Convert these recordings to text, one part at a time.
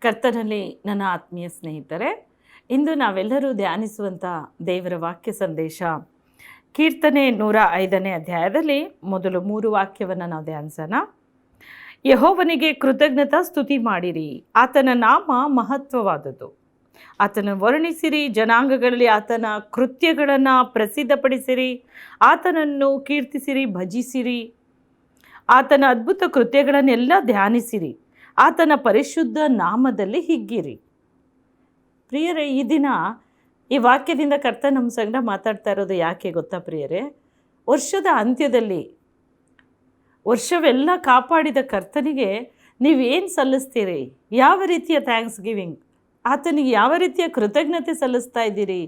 ಕರ್ತನಲ್ಲಿ ನನ್ನ ಆತ್ಮೀಯ ಸ್ನೇಹಿತರೆ, ಇಂದು ನಾವೆಲ್ಲರೂ ಧ್ಯಾನಿಸುವಂಥ ದೇವರ ವಾಕ್ಯ ಸಂದೇಶ ಕೀರ್ತನೆ 105ನೇ ಅಧ್ಯಾಯದಲ್ಲಿ ಮೊದಲು 3 ವಾಕ್ಯವನ್ನು ನಾವು ಧ್ಯಾನಿಸೋಣ. ಯೆಹೋವನಿಗೆ ಕೃತಜ್ಞತಾ ಸ್ತುತಿ ಮಾಡಿರಿ, ಆತನ ನಾಮ ಮಹತ್ವವಾದದ್ದು. ಆತನ ವರ್ಣಿಸಿರಿ, ಜನಾಂಗಗಳಲ್ಲಿ ಆತನ ಕೃತ್ಯಗಳನ್ನು ಪ್ರಸಿದ್ಧಪಡಿಸಿರಿ. ಆತನನ್ನು ಕೀರ್ತಿಸಿರಿ, ಭಜಿಸಿರಿ. ಆತನ ಅದ್ಭುತ ಕೃತ್ಯಗಳನ್ನೆಲ್ಲ ಧ್ಯಾನಿಸಿರಿ. ಆತನ ಪರಿಶುದ್ಧ ನಾಮದಲ್ಲಿ ಹಿಗ್ಗಿರಿ. ಪ್ರಿಯರೇ, ಈ ದಿನ ಈ ವಾಕ್ಯದಿಂದ ಕರ್ತ ನಮ್ಮ ಸಂಗಡ ಮಾತಾಡ್ತಾ ಇರೋದು ಯಾಕೆ ಗೊತ್ತಾ ಪ್ರಿಯರೇ? ವರ್ಷದ ಅಂತ್ಯದಲ್ಲಿ ವರ್ಷವೆಲ್ಲ ಕಾಪಾಡಿದ ಕರ್ತನಿಗೆ ನೀವೇನು ಸಲ್ಲಿಸ್ತೀರಿ? ಯಾವ ರೀತಿಯ ಥ್ಯಾಂಕ್ಸ್ ಗಿವಿಂಗ್, ಆತನಿಗೆ ಯಾವ ರೀತಿಯ ಕೃತಜ್ಞತೆ ಸಲ್ಲಿಸ್ತಾ ಇದ್ದೀರಿ?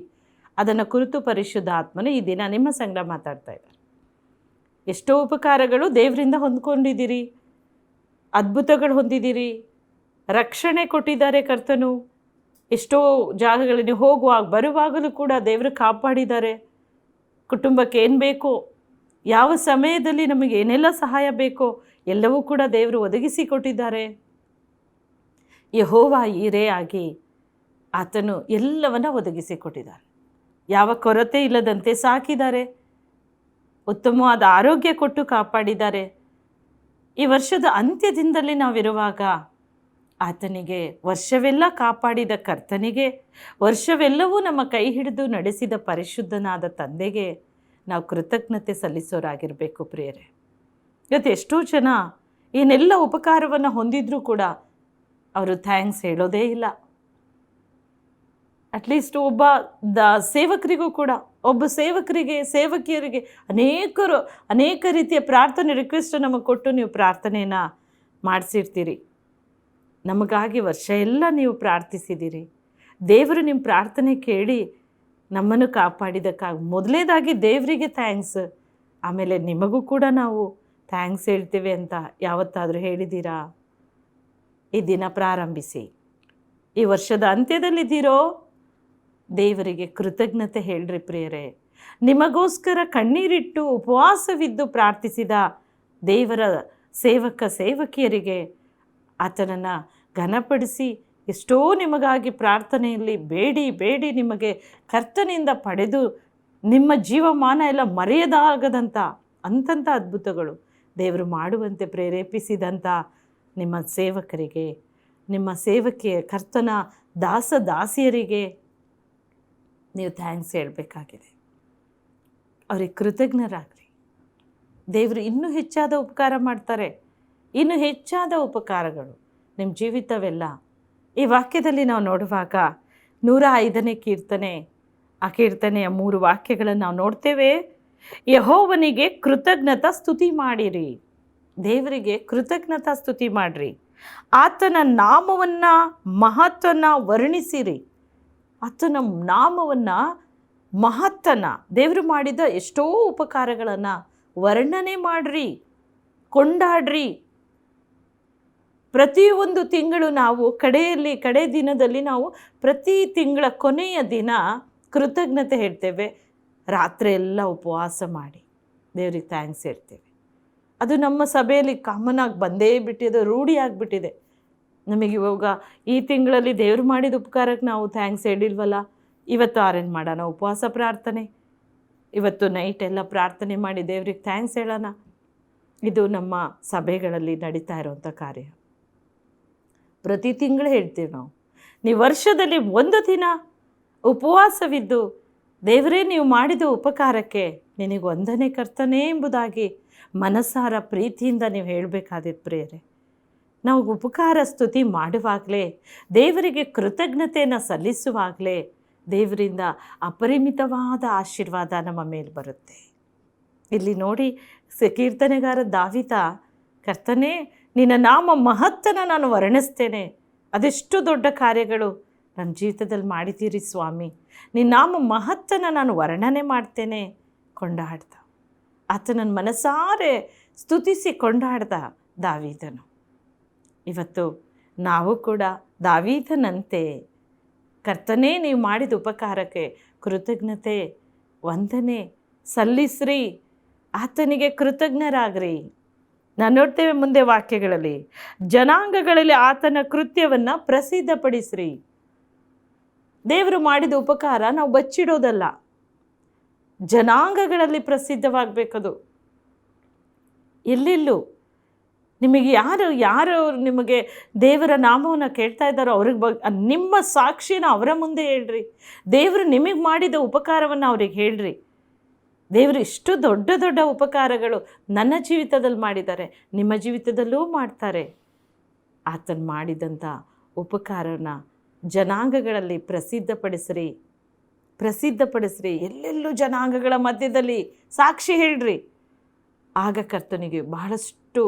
ಅದನ್ನು ಕುರಿತು ಪರಿಶುದ್ಧ ಆತ್ಮನು ಈ ದಿನ ನಿಮ್ಮ ಸಂಗಡ ಮಾತಾಡ್ತಾ ಇದ್ದಾರೆ. ಎಷ್ಟೋ ಉಪಕಾರಗಳು ದೇವರಿಂದ ಹೊಂದ್ಕೊಂಡಿದ್ದೀರಿ, ಅದ್ಭುತಗಳು ಹೊಂದಿದ್ದೀರಿ, ರಕ್ಷಣೆ ಕೊಟ್ಟಿದ್ದಾರೆ ಕರ್ತನು. ಎಷ್ಟೋ ಜಾಗಗಳಲ್ಲಿ ಹೋಗುವಾಗ ಬರುವಾಗಲೂ ಕೂಡ ದೇವರು ಕಾಪಾಡಿದ್ದಾರೆ. ಕುಟುಂಬಕ್ಕೆ ಏನು ಬೇಕೋ, ಯಾವ ಸಮಯದಲ್ಲಿ ನಮಗೆ ಏನೆಲ್ಲ ಸಹಾಯ ಬೇಕೋ ಎಲ್ಲವೂ ಕೂಡ ದೇವರು ಒದಗಿಸಿ ಕೊಟ್ಟಿದ್ದಾರೆ. ಯೆಹೋವ ಈರೇ ಆಗಿ ಆತನು ಎಲ್ಲವನ್ನ ಒದಗಿಸಿ ಕೊಟ್ಟಿದ್ದಾರೆ. ಯಾವ ಕೊರತೆ ಇಲ್ಲದಂತೆ ಸಾಕಿದ್ದಾರೆ. ಉತ್ತಮವಾದ ಆರೋಗ್ಯ ಕೊಟ್ಟು ಕಾಪಾಡಿದ್ದಾರೆ. ಈ ವರ್ಷದ ಅಂತ್ಯದಿಂದಲೇ ನಾವಿರುವಾಗ ಆತನಿಗೆ, ವರ್ಷವೆಲ್ಲ ಕಾಪಾಡಿದ ಕರ್ತನಿಗೆ, ವರ್ಷವೆಲ್ಲವೂ ನಮ್ಮ ಕೈ ಹಿಡಿದು ನಡೆಸಿದ ಪರಿಶುದ್ಧನಾದ ತಂದೆಗೆ ನಾವು ಕೃತಜ್ಞತೆ ಸಲ್ಲಿಸೋರಾಗಿರಬೇಕು ಪ್ರಿಯರೇ. ಇವತ್ತು ಎಷ್ಟೋ ಜನ ಏನೆಲ್ಲ ಉಪಕಾರವನ್ನು ಹೊಂದಿದ್ರೂ ಕೂಡ ಅವರು ಥ್ಯಾಂಕ್ಸ್ ಹೇಳೋದೇ ಇಲ್ಲ. ಅಟ್ಲೀಸ್ಟ್ ಸೇವಕರಿಗೂ ಕೂಡ, ಸೇವಕಿಯರಿಗೆ ಅನೇಕ ರೀತಿಯ ಪ್ರಾರ್ಥನೆ ರಿಕ್ವೆಸ್ಟ್ ನಮಗೆ ಕೊಟ್ಟು ನೀವು ಪ್ರಾರ್ಥನೆಯನ್ನು ಮಾಡಿಸಿರ್ತೀರಿ. ನಮಗಾಗಿ ವರ್ಷ ಎಲ್ಲ ನೀವು ಪ್ರಾರ್ಥಿಸಿದ್ದೀರಿ. ದೇವರು ನಿಮ್ಮ ಪ್ರಾರ್ಥನೆ ಕೇಳಿ ನಮ್ಮನ್ನು ಕಾಪಾಡಿದ್ದಕ್ಕಾಗಿ ಮೊದಲನೇದಾಗಿ ದೇವರಿಗೆ ಥ್ಯಾಂಕ್ಸ್, ಆಮೇಲೆ ನಿಮಗೂ ಕೂಡ ನಾವು ಥ್ಯಾಂಕ್ಸ್ ಹೇಳ್ತೇವೆ ಅಂತ ಯಾವತ್ತಾದರೂ ಹೇಳಿದ್ದೀರಾ? ಈ ದಿನ ಪ್ರಾರಂಭಿಸಿ. ಈ ವರ್ಷದ ಅಂತ್ಯದಲ್ಲಿದ್ದೀರೋ, ದೇವರಿಗೆ ಕೃತಜ್ಞತೆ ಹೇಳ್ರಿ ಪ್ರಿಯರೇ. ನಿಮಗೋಸ್ಕರ ಕಣ್ಣೀರಿಟ್ಟು ಉಪವಾಸವಿದ್ದು ಪ್ರಾರ್ಥಿಸಿದ ದೇವರ ಸೇವಕಿಯರಿಗೆ ಆತನನ್ನು ಘನಪಡಿಸಿ, ಎಷ್ಟೋ ನಿಮಗಾಗಿ ಪ್ರಾರ್ಥನೆಯಲ್ಲಿ ಬೇಡಿ ನಿಮಗೆ ಕರ್ತನಿಂದ ಪಡೆದು ನಿಮ್ಮ ಜೀವಮಾನ ಎಲ್ಲ ಮರೆಯದಾಗದಂಥ ಅಂಥಂಥ ಅದ್ಭುತಗಳು ದೇವರು ಮಾಡುವಂತೆ ಪ್ರೇರೇಪಿಸಿದಂಥ ನಿಮ್ಮ ಸೇವಕರಿಗೆ, ನಿಮ್ಮ ಸೇವಕಿಯ ಕರ್ತನ ದಾಸಿಯರಿಗೆ ನೀವು ಥ್ಯಾಂಕ್ಸ್ ಹೇಳಬೇಕಾಗಿದೆ. ಅವ್ರಿಗೆ ಕೃತಜ್ಞರಾಗ್ರಿ. ದೇವರು ಇನ್ನೂ ಹೆಚ್ಚಾದ ಉಪಕಾರ ಮಾಡ್ತಾರೆ. ಇನ್ನೂ ಹೆಚ್ಚಾದ ಉಪಕಾರಗಳು ನಿಮ್ಮ ಜೀವಿತವೆಲ್ಲ. ಈ ವಾಕ್ಯದಲ್ಲಿ ನಾವು ನೋಡುವಾಗ 105ನೇ ಕೀರ್ತನೆ, ಆ ಕೀರ್ತನೆಯ 3 ವಾಕ್ಯಗಳನ್ನು ನಾವು ನೋಡ್ತೇವೆ. ಯೆಹೋವನಿಗೆ ಕೃತಜ್ಞತಾ ಸ್ತುತಿ ಮಾಡಿರಿ. ದೇವರಿಗೆ ಕೃತಜ್ಞತಾ ಸ್ತುತಿ ಮಾಡಿರಿ. ಆತನ ನಾಮವನ್ನು ಮಹತ್ವನ ವರ್ಣಿಸಿರಿ. ಆತನ ನಾಮವನ್ನು ಮಹತ್ತನ, ದೇವರು ಮಾಡಿದ ಎಷ್ಟೋ ಉಪಕಾರಗಳನ್ನು ವರ್ಣನೆ ಮಾಡಿರಿ, ಕೊಂಡಾಡ್ರಿ. ಪ್ರತಿಯೊಂದು ತಿಂಗಳು ನಾವು ಕಡೆ ದಿನದಲ್ಲಿ ನಾವು ಪ್ರತಿ ತಿಂಗಳ ಕೊನೆಯ ದಿನ ಕೃತಜ್ಞತೆ ಹೇಳ್ತೇವೆ. ರಾತ್ರಿ ಎಲ್ಲ ಉಪವಾಸ ಮಾಡಿ ದೇವ್ರಿಗೆ ಥ್ಯಾಂಕ್ಸ್ ಹೇಳ್ತೇವೆ. ಅದು ನಮ್ಮ ಸಭೆಯಲ್ಲಿ ಕಾಮನ್ ಆಗಿ ಬಂದೇ ಬಿಟ್ಟಿದೆ, ರೂಢಿಯಾಗಿಬಿಟ್ಟಿದೆ. ನಮಗೆ ಇವಾಗ ಈ ತಿಂಗಳಲ್ಲಿ ದೇವರು ಮಾಡಿದ ಉಪಕಾರಕ್ಕೆ ನಾವು ಥ್ಯಾಂಕ್ಸ್ ಹೇಳಿಲ್ವಲ್ಲ, ಇವತ್ತು ಅರೇಂಜ್ ಮಾಡೋಣ ಉಪವಾಸ ಪ್ರಾರ್ಥನೆ, ಇವತ್ತು ನೈಟ್ ಎಲ್ಲ ಪ್ರಾರ್ಥನೆ ಮಾಡಿ ದೇವ್ರಿಗೆ ಥ್ಯಾಂಕ್ಸ್ ಹೇಳೋಣ. ಇದು ನಮ್ಮ ಸಭೆಗಳಲ್ಲಿ ನಡೀತಾ ಇರೋವಂಥ ಕಾರ್ಯ. ಪ್ರತಿ ತಿಂಗಳು ಹೇಳ್ತೀವಿ ನಾವು. ನೀವು ವರ್ಷದಲ್ಲಿ 1 ದಿನ ಉಪವಾಸವಿದ್ದು ದೇವರೇ ನೀವು ಮಾಡಿದ ಉಪಕಾರಕ್ಕೆ ನಿನಗೆ ವಂದನೆ ಕರ್ತನೇ ಎಂಬುದಾಗಿ ಮನಸಾರ ಪ್ರೀತಿಯಿಂದ ನೀವು ಹೇಳಬೇಕಾದಿತ್ತು ಪ್ರಿಯರೇ. ನಾವು ಉಪಕಾರ ಸ್ತುತಿ ಮಾಡುವಾಗಲೇ, ದೇವರಿಗೆ ಕೃತಜ್ಞತೆಯನ್ನು ಸಲ್ಲಿಸುವಾಗಲೇ ದೇವರಿಂದ ಅಪರಿಮಿತವಾದ ಆಶೀರ್ವಾದ ನಮ್ಮ ಮೇಲೆ ಬರುತ್ತೆ. ಇಲ್ಲಿ ನೋಡಿ, ಕೀರ್ತನೆಗಾರ ದಾವೀದ, ಕರ್ತನೇ ನಿನ್ನ ನಾಮ ಮಹತ್ತನ ನಾನು ವರ್ಣಿಸ್ತೇನೆ. ಅದೆಷ್ಟು ದೊಡ್ಡ ಕಾರ್ಯಗಳು ನನ್ನ ಜೀವಿತದಲ್ಲಿ ಮಾಡಿದ್ದೀರಿ ಸ್ವಾಮಿ. ನಿನ್ನ ನಾಮ ಮಹತ್ತನ ನಾನು ವರ್ಣನೆ ಮಾಡ್ತೇನೆ ಕೊಂಡಾಡ್ದ. ಆತನನ್ನು ಮನಸಾರೆ ಸ್ತುತಿಸಿ ಕೊಂಡಾಡ್ದ ದಾವೀದನು. ಇವತ್ತು ನಾವು ಕೂಡ ದಾವೀದನಂತೆ ಕರ್ತನೇ ನೀವು ಮಾಡಿದ ಉಪಕಾರಕ್ಕೆ ಕೃತಜ್ಞತೆ ವಂದನೆ ಸಲ್ಲಿಸ್ರಿ. ಆತನಿಗೆ ಕೃತಜ್ಞರಾಗ್ರಿ. ನಾನು ನೋಡ್ತೇವೆ ಮುಂದೆ ವಾಕ್ಯಗಳಲ್ಲಿ, ಜನಾಂಗಗಳಲ್ಲಿ ಆತನ ಕೃತ್ಯವನ್ನು ಪ್ರಸಿದ್ಧಪಡಿಸ್ರಿ. ದೇವರು ಮಾಡಿದ ಉಪಕಾರ ನಾವು ಬಚ್ಚಿಡೋದಲ್ಲ, ಜನಾಂಗಗಳಲ್ಲಿ ಪ್ರಸಿದ್ಧವಾಗಬೇಕದು. ಎಲ್ಲೆಲ್ಲೂ ನಿಮಗೆ ಯಾರು ನಿಮಗೆ ದೇವರ ನಾಮವನ್ನು ಕೇಳ್ತಾ ಇದ್ದಾರೋ ಅವ್ರಿಗೆ ನಿಮ್ಮ ಸಾಕ್ಷಿನ ಅವರ ಮುಂದೆ ಹೇಳ್ರಿ. ದೇವರು ನಿಮಗೆ ಮಾಡಿದ ಉಪಕಾರವನ್ನು ಅವ್ರಿಗೆ ಹೇಳ್ರಿ. ದೇವರು ಇಷ್ಟು ದೊಡ್ಡ ದೊಡ್ಡ ಉಪಕಾರಗಳು ನನ್ನ ಜೀವಿತದಲ್ಲಿ ಮಾಡಿದ್ದಾರೆ, ನಿಮ್ಮ ಜೀವಿತದಲ್ಲೂ ಮಾಡ್ತಾರೆ. ಆತನು ಮಾಡಿದಂಥ ಉಪಕಾರನ ಜನಾಂಗಗಳಲ್ಲಿ ಪ್ರಸಿದ್ಧಪಡಿಸ್ರಿ. ಎಲ್ಲೆಲ್ಲೂ ಜನಾಂಗಗಳ ಮಧ್ಯದಲ್ಲಿ ಸಾಕ್ಷಿ ಹೇಳ್ರಿ. ಆಗ ಕರ್ತನಿಗೆ ಬಹಳಷ್ಟು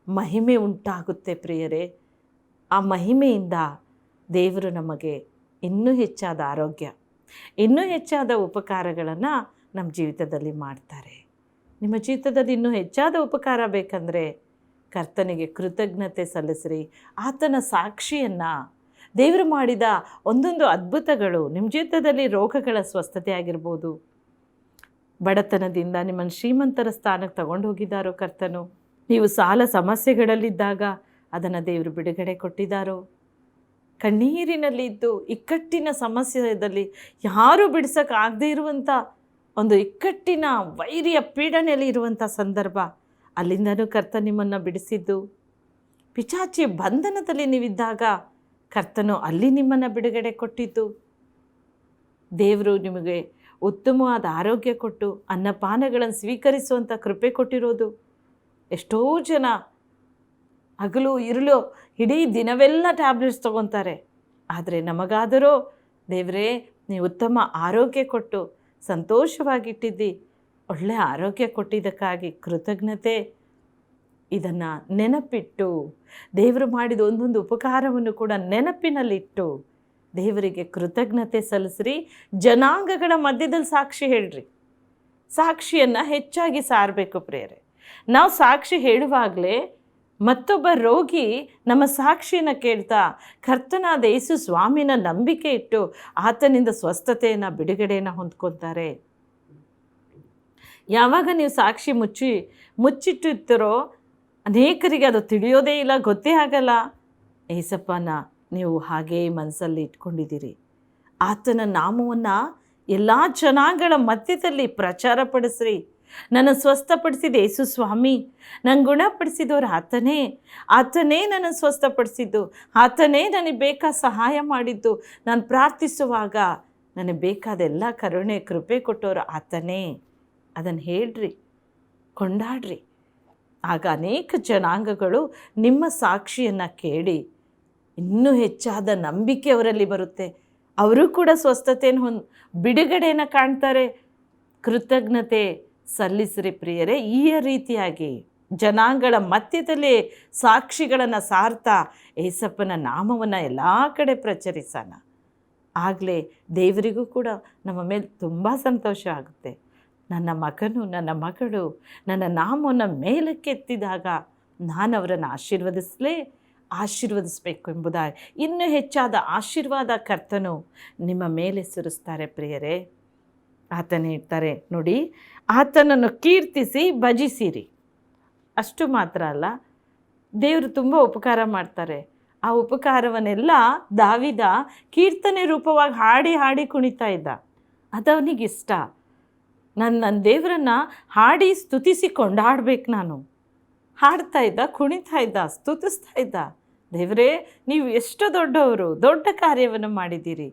ಮಹಿಮೆ ಉಂಟಾಗುತ್ತೆ ಪ್ರಿಯರೇ. ಆ ಮಹಿಮೆಯಿಂದ ದೇವರು ನಮಗೆ ಇನ್ನೂ ಹೆಚ್ಚಾದ ಆರೋಗ್ಯ, ಇನ್ನೂ ಹೆಚ್ಚಾದ ಉಪಕಾರಗಳನ್ನು ನಮ್ಮ ಜೀವಿತದಲ್ಲಿ ಮಾಡ್ತಾರೆ. ನಿಮ್ಮ ಜೀವಿತದಲ್ಲಿ ಇನ್ನೂ ಹೆಚ್ಚಾದ ಉಪಕಾರ ಬೇಕಂದರೆ ಕರ್ತನಿಗೆ ಕೃತಜ್ಞತೆ ಸಲ್ಲಿಸ್ರಿ. ಆತನ ಸಾಕ್ಷಿಯನ್ನು, ದೇವರು ಮಾಡಿದ ಒಂದೊಂದು ಅದ್ಭುತಗಳು, ನಿಮ್ಮ ಜೀವಿತದಲ್ಲಿ ರೋಗಗಳ ಸ್ವಸ್ಥತೆ ಆಗಿರ್ಬೋದು, ಬಡತನದಿಂದ ನಿಮ್ಮನ್ನು ಶ್ರೀಮಂತರ ಸ್ಥಾನಕ್ಕೆ ತಗೊಂಡು ಹೋಗಿದ್ದಾರೋ ಕರ್ತನು, ನೀವು ಸಾಲ ಸಮಸ್ಯೆಗಳಲ್ಲಿದ್ದಾಗ ಅದನ್ನು ದೇವರು ಬಿಡುಗಡೆ ಕೊಟ್ಟಿದ್ದಾರೋ, ಕಣ್ಣೀರಿನಲ್ಲಿ ಇದ್ದು ಇಕ್ಕಟ್ಟಿನ ಸಮಸ್ಯೆಯಲ್ಲಿ ಯಾರೂ ಬಿಡಿಸೋಕ್ಕಾಗದೇ ಇರುವಂಥ ಒಂದು ಇಕ್ಕಟ್ಟಿನ ವೈರಿಯ ಪೀಡನೆಯಲ್ಲಿ ಇರುವಂಥ ಸಂದರ್ಭ, ಅಲ್ಲಿಂದನೂ ಕರ್ತ ನಿಮ್ಮನ್ನು ಬಿಡಿಸಿದ್ದು. ಪಿಶಾಚಿಯ ಬಂಧನದಲ್ಲಿ ನೀವಿದ್ದಾಗ ಕರ್ತನು ಅಲ್ಲಿ ನಿಮ್ಮನ್ನು ಬಿಡುಗಡೆ ಕೊಟ್ಟಿದ್ದು. ದೇವರು ನಿಮಗೆ ಉತ್ತಮವಾದ ಆರೋಗ್ಯ ಕೊಟ್ಟು ಅನ್ನಪಾನಗಳನ್ನು ಸ್ವೀಕರಿಸುವಂಥ ಕೃಪೆ ಕೊಟ್ಟಿರೋದು. ಎಷ್ಟೋ ಜನ ಹಗಲು ಇರುಳು ಇಡೀ ದಿನವೆಲ್ಲ ಟ್ಯಾಬ್ಲೆಟ್ಸ್ ತೊಗೊತಾರೆ. ಆದರೆ ನಮಗಾದರೂ ದೇವರೇ ನೀವು ಉತ್ತಮ ಆರೋಗ್ಯ ಕೊಟ್ಟು ಸಂತೋಷವಾಗಿಟ್ಟಿದ್ದಿ, ಒಳ್ಳೆಯ ಆರೋಗ್ಯ ಕೊಟ್ಟಿದ್ದಕ್ಕಾಗಿ ಕೃತಜ್ಞತೆ. ಇದನ್ನು ನೆನಪಿಟ್ಟು ದೇವರು ಮಾಡಿದ ಒಂದೊಂದು ಉಪಕಾರವನ್ನು ಕೂಡ ನೆನಪಿನಲ್ಲಿಟ್ಟು ದೇವರಿಗೆ ಕೃತಜ್ಞತೆ ಸಲ್ಲಿಸ್ರಿ. ಜನಾಂಗಗಳ ಮಧ್ಯದಲ್ಲಿ ಸಾಕ್ಷಿ ಹೇಳ್ರಿ. ಸಾಕ್ಷಿಯನ್ನು ಹೆಚ್ಚಾಗಿ ಸಾರಬೇಕು ಪ್ರಿಯರೇ. ನಾವು ಸಾಕ್ಷಿ ಹೇಳುವಾಗಲೇ ಮತ್ತೊಬ್ಬ ರೋಗಿ ನಮ್ಮ ಸಾಕ್ಷಿಯನ್ನು ಕೇಳ್ತಾ ಕರ್ತನಾದ ಯೇಸು ಸ್ವಾಮಿನ ನಂಬಿಕೆ ಇಟ್ಟು ಆತನಿಂದ ಸ್ವಸ್ಥತೆಯನ್ನು, ಬಿಡುಗಡೆಯನ್ನು ಹೊಂದ್ಕೊತಾರೆ. ಯಾವಾಗ ನೀವು ಸಾಕ್ಷಿ ಮುಚ್ಚಿಟ್ಟಿರ್ತೀರೋ ಅನೇಕರಿಗೆ ಅದು ತಿಳಿಯೋದೇ ಇಲ್ಲ, ಗೊತ್ತೇ ಆಗಲ್ಲ. ಏಸಪ್ಪನ ನೀವು ಹಾಗೇ ಮನಸ್ಸಲ್ಲಿ ಇಟ್ಕೊಂಡಿದ್ದೀರಿ. ಆತನ ನಾಮವನ್ನು ಎಲ್ಲ ಜನಾಂಗಗಳ ಮಧ್ಯದಲ್ಲಿ ಪ್ರಚಾರಪಡಿಸ್ರಿ. ನನ್ನ ಸ್ವಸ್ಥಪಡಿಸಿದ ಯೇಸು ಸ್ವಾಮಿ, ನನ್ನ ಗುಣಪಡಿಸಿದವರು ಆತನೇ ನನ್ನ ಸ್ವಸ್ಥಪಡಿಸಿದ್ದು, ಆತನೇ ನನಗೆ ಬೇಕಾದ ಸಹಾಯ ಮಾಡಿದ್ದು, ನಾನು ಪ್ರಾರ್ಥಿಸುವಾಗ ನನಗೆ ಬೇಕಾದ ಎಲ್ಲ ಕರುಣೆ ಕೃಪೆ ಕೊಟ್ಟವರು ಆತನೇ. ಅದನ್ನು ಹೇಳ್ರಿ, ಕೊಂಡಾಡ್ರಿ. ಆಗ ಅನೇಕ ಜನಾಂಗಗಳು ನಿಮ್ಮ ಸಾಕ್ಷಿಯನ್ನು ಕೇಳಿ ಇನ್ನೂ ಹೆಚ್ಚಾದ ನಂಬಿಕೆ ಅವರಲ್ಲಿ ಬರುತ್ತೆ. ಅವರು ಕೂಡ ಸ್ವಸ್ಥತೆಯನ್ನು ಬಿಡುಗಡೆಯನ್ನು ಕಾಣ್ತಾರೆ. ಕೃತಜ್ಞತೆ ಸಲ್ಲಿಸ್ರಿ ಪ್ರಿಯರೇ. ಈ ರೀತಿಯಾಗಿ ಜನಾಂಗಗಳ ಮಧ್ಯದಲ್ಲಿ ಸಾಕ್ಷಿಗಳನ್ನು ಸಾರ್ತಾ ಏಸಪ್ಪನ ನಾಮವನ್ನು ಎಲ್ಲ ಕಡೆ ಪ್ರಚರಿಸೋಣ. ಆಗಲೇ ದೇವರಿಗೂ ಕೂಡ ನಮ್ಮ ಮೇಲೆ ತುಂಬ ಸಂತೋಷ ಆಗುತ್ತೆ. ನನ್ನ ಮಗನು, ನನ್ನ ಮಗಳು ನನ್ನ ನಾಮವನ್ನು ಮೇಲಕ್ಕೆತ್ತಿದಾಗ ನಾನು ಅವರನ್ನು ಆಶೀರ್ವದಿಸಬೇಕು ಎಂಬುದಾಗಿ ಇನ್ನೂ ಹೆಚ್ಚಾದ ಆಶೀರ್ವಾದ ಕರ್ತನು ನಿಮ್ಮ ಮೇಲೆ ಸುರಿಸ್ತಾರೆ ಪ್ರಿಯರೇ. ಆತನೇ ಇರ್ತಾರೆ ನೋಡಿ, ಆತನನ್ನು ಕೀರ್ತಿಸಿ ಭಜಿಸಿರಿ. ಅಷ್ಟು ಮಾತ್ರ ಅಲ್ಲ, ದೇವರು ತುಂಬ ಉಪಕಾರ ಮಾಡ್ತಾರೆ. ಆ ಉಪಕಾರವನ್ನೆಲ್ಲ ದಾವಿದ ಕೀರ್ತನೆ ರೂಪವಾಗಿ ಹಾಡಿ ಹಾಡಿ ಕುಣಿತಾ ಇದ್ದ. ಅದವನಿಗಿಷ್ಟ. ನನ್ನ ದೇವರನ್ನು ಹಾಡಿ ಸ್ತುತಿಸಿ ಕೊಂಡಾಡ್ಬೇಕು. ನಾನು ಹಾಡ್ತಾ ಇದ್ದ, ಕುಣಿತಾ ಇದ್ದ, ಸ್ತುತಿಸ್ತಾ ಇದ್ದ. ದೇವರೇ, ನೀವು ಎಷ್ಟು ದೊಡ್ಡವರು, ದೊಡ್ಡ ಕಾರ್ಯವನ್ನು ಮಾಡಿದ್ದೀರಿ.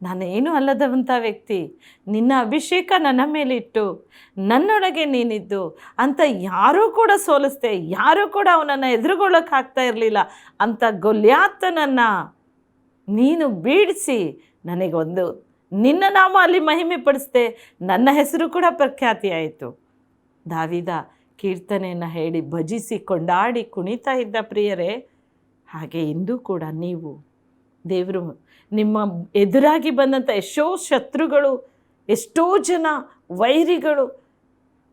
ನಾನೇನು ಅಲ್ಲದಂಥ ವ್ಯಕ್ತಿ, ನಿನ್ನ ಅಭಿಷೇಕ ನನ್ನ ಮೇಲೆ ಇಟ್ಟು ನನ್ನೊಳಗೆ ನೀನಿದ್ದು ಅಂತ ಯಾರೂ ಕೂಡ ಸೋಲಿಸ್ದೆ, ಯಾರೂ ಕೂಡ ಅವನನ್ನು ಎದುರುಗೊಳ್ಳೋಕ್ಕಾಗ್ತಾ ಇರಲಿಲ್ಲ ಅಂತ ಗೊಲ್ಯಾತನನ್ನು ನೀನು ಬೀಡಿಸಿ ನನಗೊಂದು ನಿನ್ನ ನಾಮ ಅಲ್ಲಿ ಮಹಿಮೆ ಪಡಿಸ್ದೆ, ನನ್ನ ಹೆಸರು ಕೂಡ ಪ್ರಖ್ಯಾತಿ ಆಯಿತು. ದಾವಿದ ಕೀರ್ತನೆಯನ್ನು ಹೇಳಿ ಭಜಿಸಿ ಕೊಂಡಾಡಿ ಕುಣಿತಾ ಇದ್ದ ಪ್ರಿಯರೇ. ಹಾಗೆ ಇಂದು ಕೂಡ ನೀವು ದೇವರು ನಿಮ್ಮ ಎದುರಾಗಿ ಬಂದಂಥ ಎಷ್ಟೋ ಶತ್ರುಗಳು, ಎಷ್ಟೋ ಜನ ವೈರಿಗಳು,